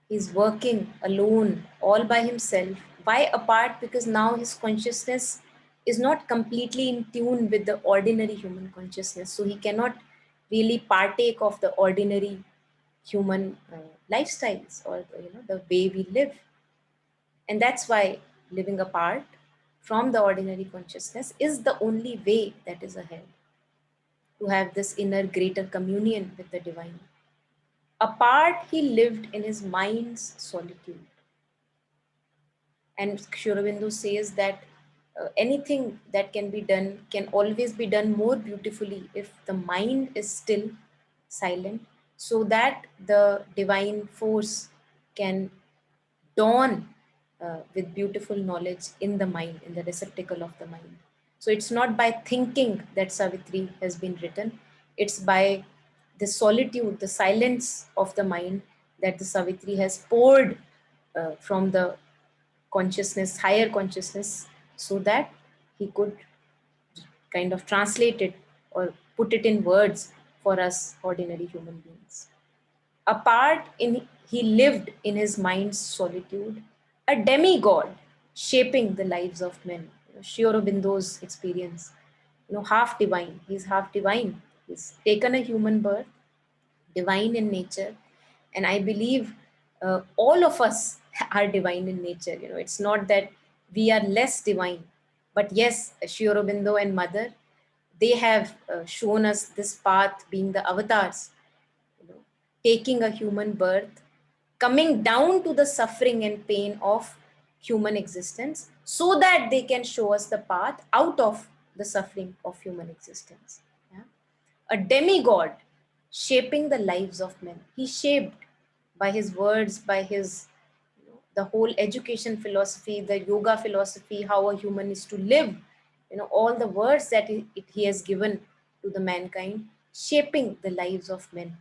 He's working alone, all by himself. Why apart? Because now his consciousness is not completely in tune with the ordinary human consciousness. So he cannot really partake of the ordinary human lifestyles, or the way we live. And that's why living apart from the ordinary consciousness is the only way that is ahead, to have this inner greater communion with the divine. Apart, he lived in his mind's solitude. And Sri Aurobindo says that anything that can be done can always be done more beautifully if the mind is still, silent, so that the divine force can dawn with beautiful knowledge in the mind, in the receptacle of the mind. So it's not by thinking that Savitri has been written, it's by the solitude, the silence of the mind, that the Savitri has poured from the consciousness, higher consciousness, so that he could kind of translate it or put it in words for us ordinary human beings. Apart, he lived in his mind's solitude, a demigod shaping the lives of men. Sri Aurobindo's experience, half divine. He's half divine. He's taken a human birth, divine in nature, and I believe all of us are divine in nature. It's not that we are less divine, but yes, Sri Aurobindo and Mother, they have shown us this path, being the avatars, you know, taking a human birth, coming down to the suffering and pain of human existence so that they can show us the path out of the suffering of human existence. Yeah? A demigod shaping the lives of men. He shaped by his words, by his the whole education philosophy, the yoga philosophy, how a human is to live, all the words that he has given to the mankind, shaping the lives of men.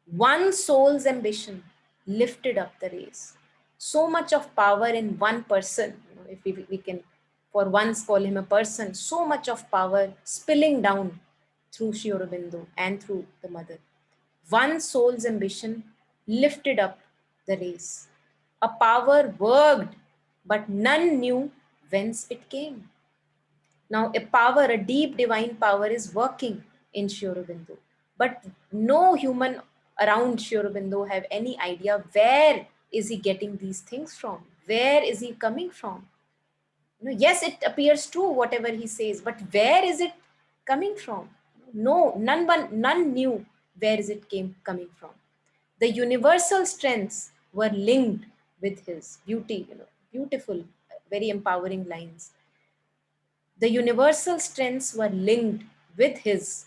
One soul's ambition lifted up the race. So much of power in one person, if we can for once call him a person, so much of power spilling down through Sri Aurobindo and through the mother. One soul's ambition lifted up the race. A power worked, but none knew whence it came. Now, a power, a deep divine power is working in Sri Aurobindo, but no human around Sri Aurobindo have any idea where is he getting these things from? Where is he coming from? Yes, it appears true, whatever he says, but where is it coming from? No, none knew where is it coming from. The universal strengths were linked with his beauty, beautiful, very empowering lines. The universal strengths were linked with his,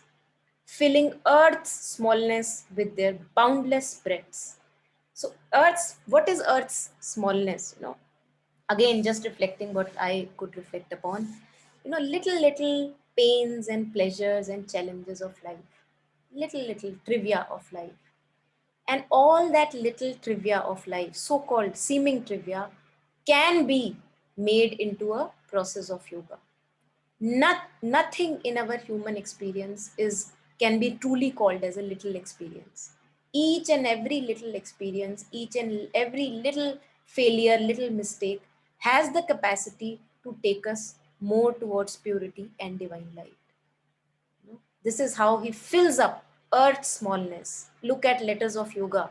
filling earth's smallness with their boundless breadths. So what is earth's smallness? Again, just reflecting what I could reflect upon, little pains and pleasures and challenges of life, little trivia of life. And all that little trivia of life, so-called seeming trivia, can be made into a process of yoga. Nothing in our human experience can be truly called as a little experience. Each and every little experience, each and every little failure, little mistake has the capacity to take us more towards purity and divine light. This is how he fills up earth's smallness. Look at Letters of Yoga,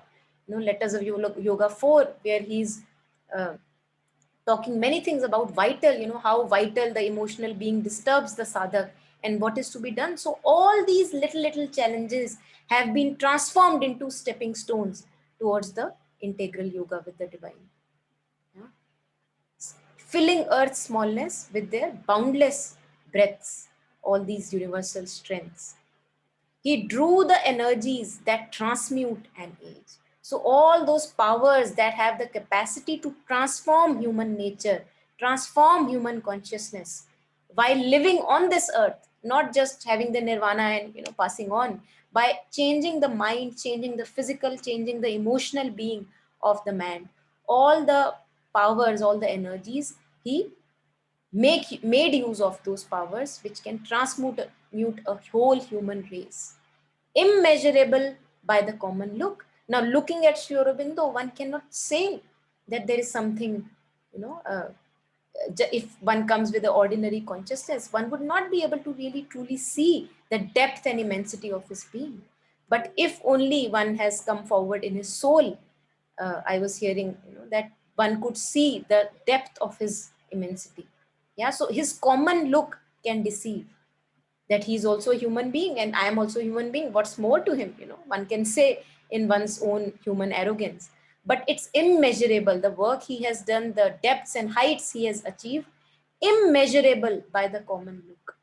Letters of Yoga 4, where he's talking many things about vital, how vital the emotional being disturbs the sadhak and what is to be done. So all these little challenges have been transformed into stepping stones towards the integral yoga with the divine. Yeah? Filling earth's smallness with their boundless breadths, all these universal strengths. He drew the energies that transmute an age. So all those powers that have the capacity to transform human nature, transform human consciousness while living on this earth, not just having the nirvana and passing on, by changing the mind, changing the physical, changing the emotional being of the man. All the powers, all the energies, he made use of those powers which can transmute mute a whole human race, immeasurable by the common look. Now, looking at Sri Aurobindo, one cannot say that there is something, if one comes with the ordinary consciousness, one would not be able to really truly see the depth and immensity of his being. But if only one has come forward in his soul, I was hearing, that one could see the depth of his immensity. Yeah, so his common look can deceive that he's also a human being and I am also a human being. What's more to him? One can say in one's own human arrogance, but it's immeasurable. The work he has done, the depths and heights he has achieved, immeasurable by the common look.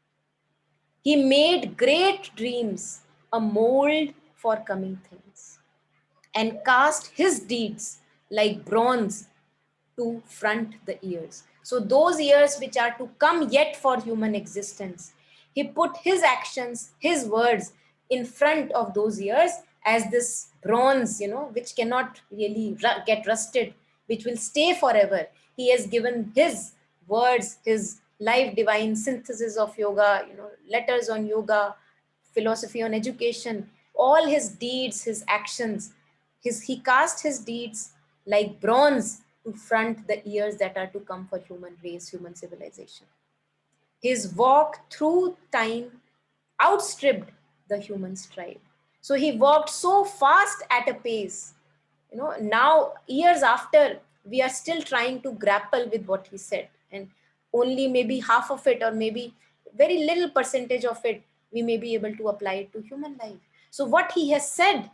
He made great dreams a mold for coming things and cast his deeds like bronze to front the years. So those years which are to come yet for human existence, he put his actions, his words in front of those years as this bronze, which cannot really get rusted, which will stay forever. He has given his words, his life divine synthesis of yoga, letters on yoga, philosophy on education, all his deeds, his actions, he cast his deeds like bronze to front the years that are to come for human race, human civilization. His walk through time outstripped the human stride. So he walked so fast at a pace. Now years after, we are still trying to grapple with what he said, and only maybe half of it, or maybe very little percentage of it, we may be able to apply it to human life. So what he has said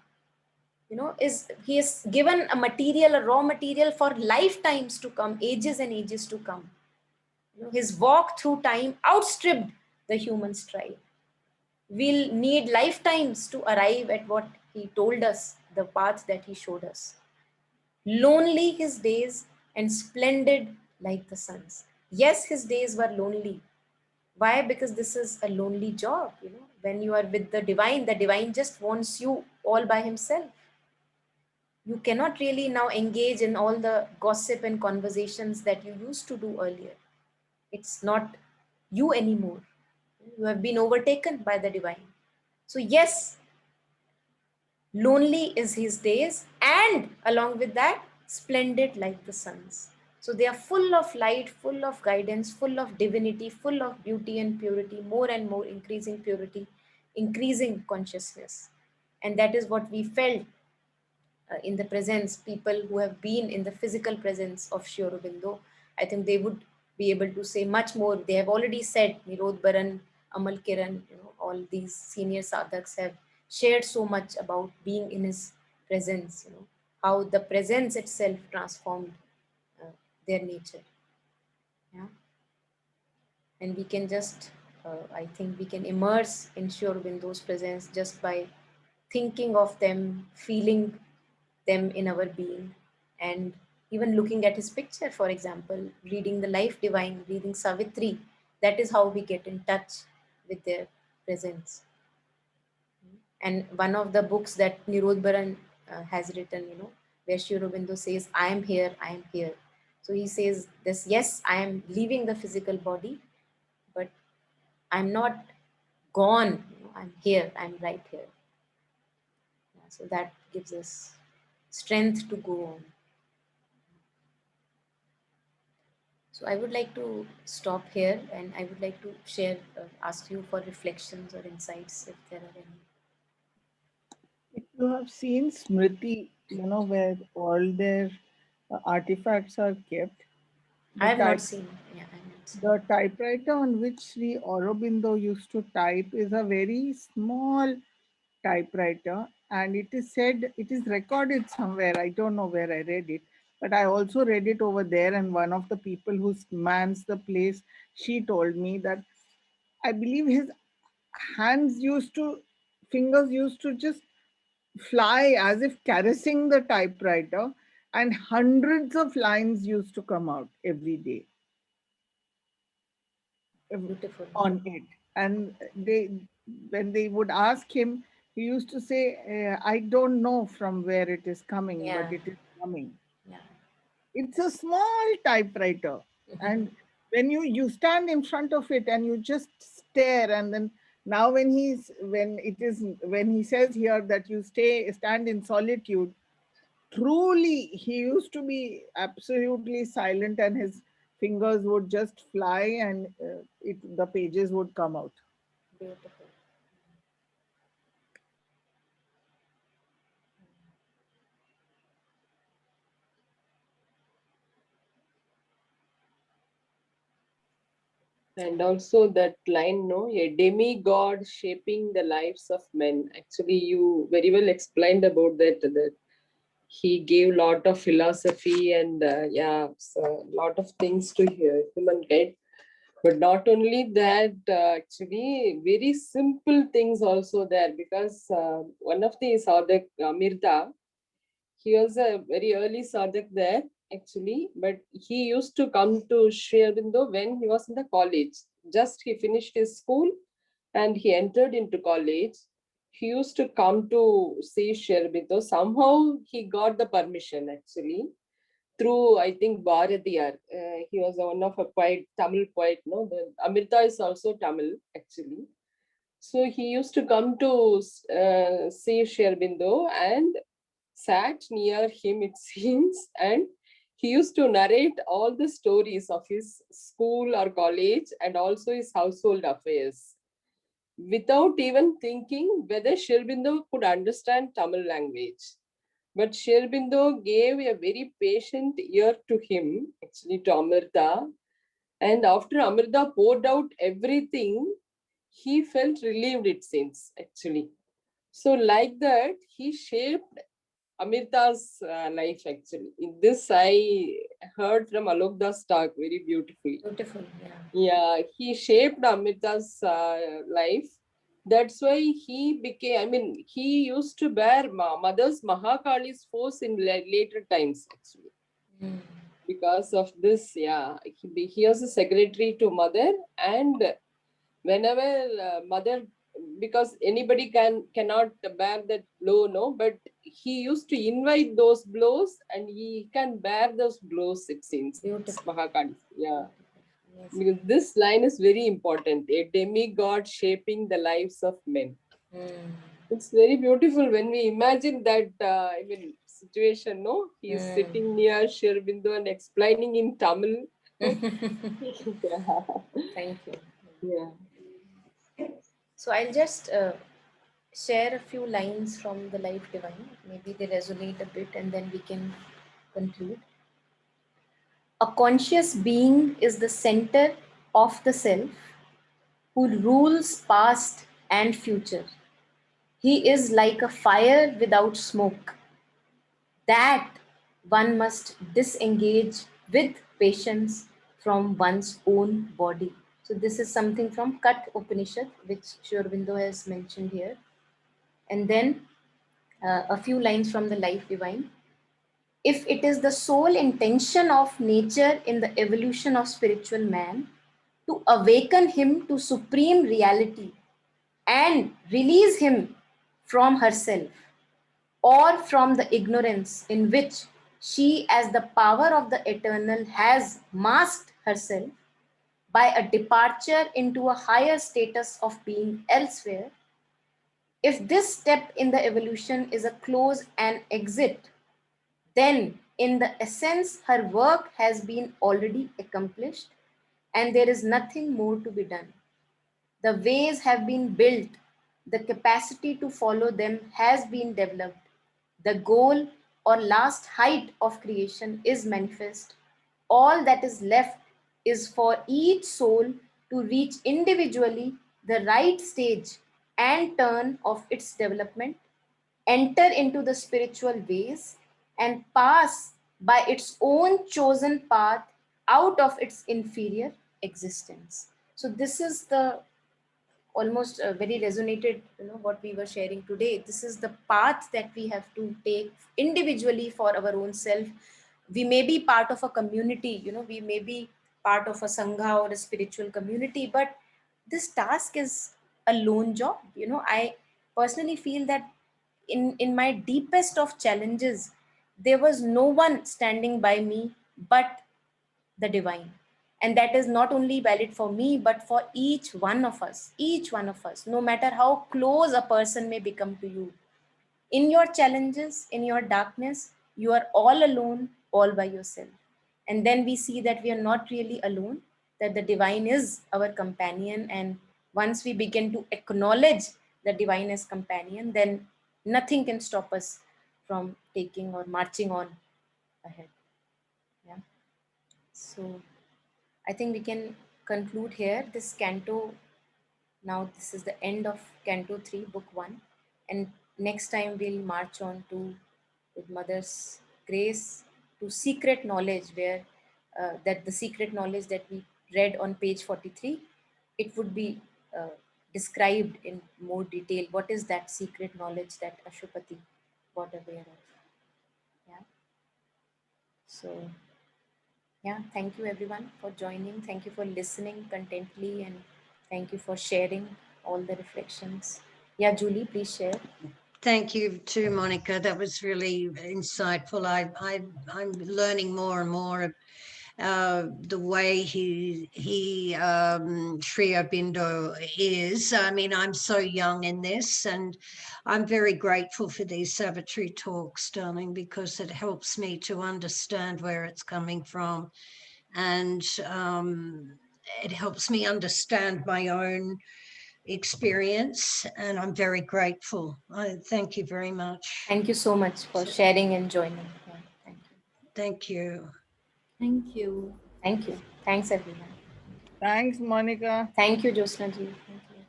he is given a material, a raw material for lifetimes to come, ages and ages to come. His walk through time outstripped the human stride. We'll need lifetimes to arrive at what he told us, the path that he showed us. Lonely his days and splendid like the suns. Yes, his days were lonely. Why? Because this is a lonely job. When you are with the divine just wants you all by himself. You cannot really now engage in all the gossip and conversations that you used to do earlier. It's not you anymore. You have been overtaken by the divine. So, yes, lonely is his days, and along with that, splendid like the suns. So, they are full of light, full of guidance, full of divinity, full of beauty and purity, more and more increasing purity, increasing consciousness. And that is what we felt in the presence, people who have been in the physical presence of Sri Aurobindo, I think they would be able to say much more. They have already said, Nirod Baran, Amal Kiran, all these senior sadhaks have shared so much about being in his presence, how the presence itself transformed uh, their nature. Yeah. And we can just, I think we can immerse in Sri Aurobindo's presence just by thinking of them, feeling them in our being, and even looking at his picture, for example, reading the Life Divine, reading Savitri. That is how we get in touch with their presence. And one of the books that Nirod Baran has written, where Sri Aurobindo says, I am here, I am here. So he says this, yes, I am leaving the physical body, but I'm not gone. I'm here, I'm right here. Yeah, so that gives us strength to go on. So I would like to stop here, and I would like to share, ask you for reflections or insights if there are any. If you have seen Smriti, where all their artifacts are kept, I the have not type seen. Yeah, I have not seen. the typewriter on which Sri Aurobindo used to type is a very small typewriter, and it is said, it is recorded somewhere, I don't know where I read it, but I also read it over there, and one of the people who mans the place, she told me that I believe his fingers used to just fly as if caressing the typewriter, and hundreds of lines used to come out every day Beautiful. on it. And when they would ask him, he used to say, I don't know from where it is coming, but Yeah, it is coming. yeah. It's a small typewriter. And when you stand in front of it and you just stare, and then now when he says here that you stand in solitude, truly he used to be absolutely silent, and his fingers would just fly, and the pages would come out. Beautiful. And also that line, no, a demigod shaping the lives of men. Actually, you very well explained about that he gave lot of philosophy and yeah, so lot of things to humankind. But not only that, actually, very simple things also there, because one of the sadhak, Amirta, he was a very early sadhak there, actually, but he used to come to Sri Aurobindo when he was in the college. Just he finished his school and he entered into college. He used to come to see Sri Aurobindo. Somehow he got the permission, actually, through, I think, Bharatiyar. He was one of a poet, Tamil poet. No, the Amrita is also Tamil, actually. So he used to come to see Sri Aurobindo and sat near him, it seems, and he used to narrate all the stories of his school or college and also his household affairs without even thinking whether Sri Aurobindo could understand Tamil language. But Sri Aurobindo gave a very patient ear to him, actually to Amrita. And after Amrita poured out everything, he felt relieved, it seems, actually. So like that, he shaped Amrita's life actually. In this, I heard from Alok Das talk very beautifully. Beautiful, yeah. Yeah, he shaped Amrita's life. That's why he became, I mean, he used to bear mother's Mahakali's force in later times actually. Mm. Because of this, yeah, he was a secretary to mother, and whenever mother, because anybody cannot bear that blow, no, but he used to invite those blows and he can bear those blows, it seems. Beautiful. Mahakali, yeah. Amazing. Because this line is very important, a demigod shaping the lives of men. Mm. It's very beautiful when we imagine that, I mean, situation, no? He's sitting near Shirbindo and explaining in Tamil. Yeah. Thank you. Yeah. So I'll just share a few lines from the Life Divine. Maybe they resonate a bit and then we can conclude. A conscious being is the center of the self who rules past and future. He is like a fire without smoke that one must disengage with patience from one's own body. So this is something from Kat Upanishad, which Sri Aurobindo has mentioned here. And then a few lines from the Life Divine. If it is the sole intention of nature in the evolution of spiritual man to awaken him to supreme reality and release him from herself or from the ignorance in which she, as the power of the eternal, has masked herself by a departure into a higher status of being elsewhere, if this step in the evolution is a close and exit, then in the essence her work has been already accomplished and there is nothing more to be done. The ways have been built, the capacity to follow them has been developed. The goal or last height of creation is manifest. All that is left is for each soul to reach individually the right stage and turn of its development, enter into the spiritual ways, and pass by its own chosen path out of its inferior existence. So, this is the almost very resonated, what we were sharing today. This is the path that we have to take individually for our own self. We may be part of a community, we may be part of a sangha or a spiritual community, but this task is a lone job. I personally feel that in my deepest of challenges there was no one standing by me but the divine. And that is not only valid for me but for each one of us, no matter how close a person may become to you. In your challenges, in your darkness, you are all alone, all by yourself. And then we see that we are not really alone, that the divine is our companion. And once we begin to acknowledge the divine as companion, then nothing can stop us from taking or marching on ahead. Yeah. So I think we can conclude here this canto. Now, this is the end of Canto 3, Book 1. And next time we'll march on to, with Mother's grace, to secret knowledge, where that the secret knowledge that we read on page 43, it would be described in more detail. What is that secret knowledge that Ashupati got aware of? Yeah. So, yeah, thank you everyone for joining. Thank you for listening contently and thank you for sharing all the reflections. Yeah, Julie, please share. Thank you to Monica. That was really insightful. I'm learning more and more the way Sri Aurobindo is. I mean, I'm so young in this, and I'm very grateful for these Savitri talks, darling, because it helps me to understand where it's coming from, and it helps me understand my own experience, and I'm very grateful. I thank you very much. Thank you so much for sharing and joining. Yeah, thank you. Thank you. Thank you. Thank you. Thanks everyone. Thanks, Monica. Thank you, Josna ji. Thank you.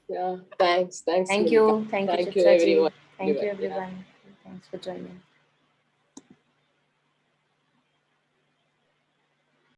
Yeah. Thanks. Thanks, Thank Monica. you. Thank you, Thank you, Chitra ji. everyone. Thank you, Yeah. everyone. Thanks for joining.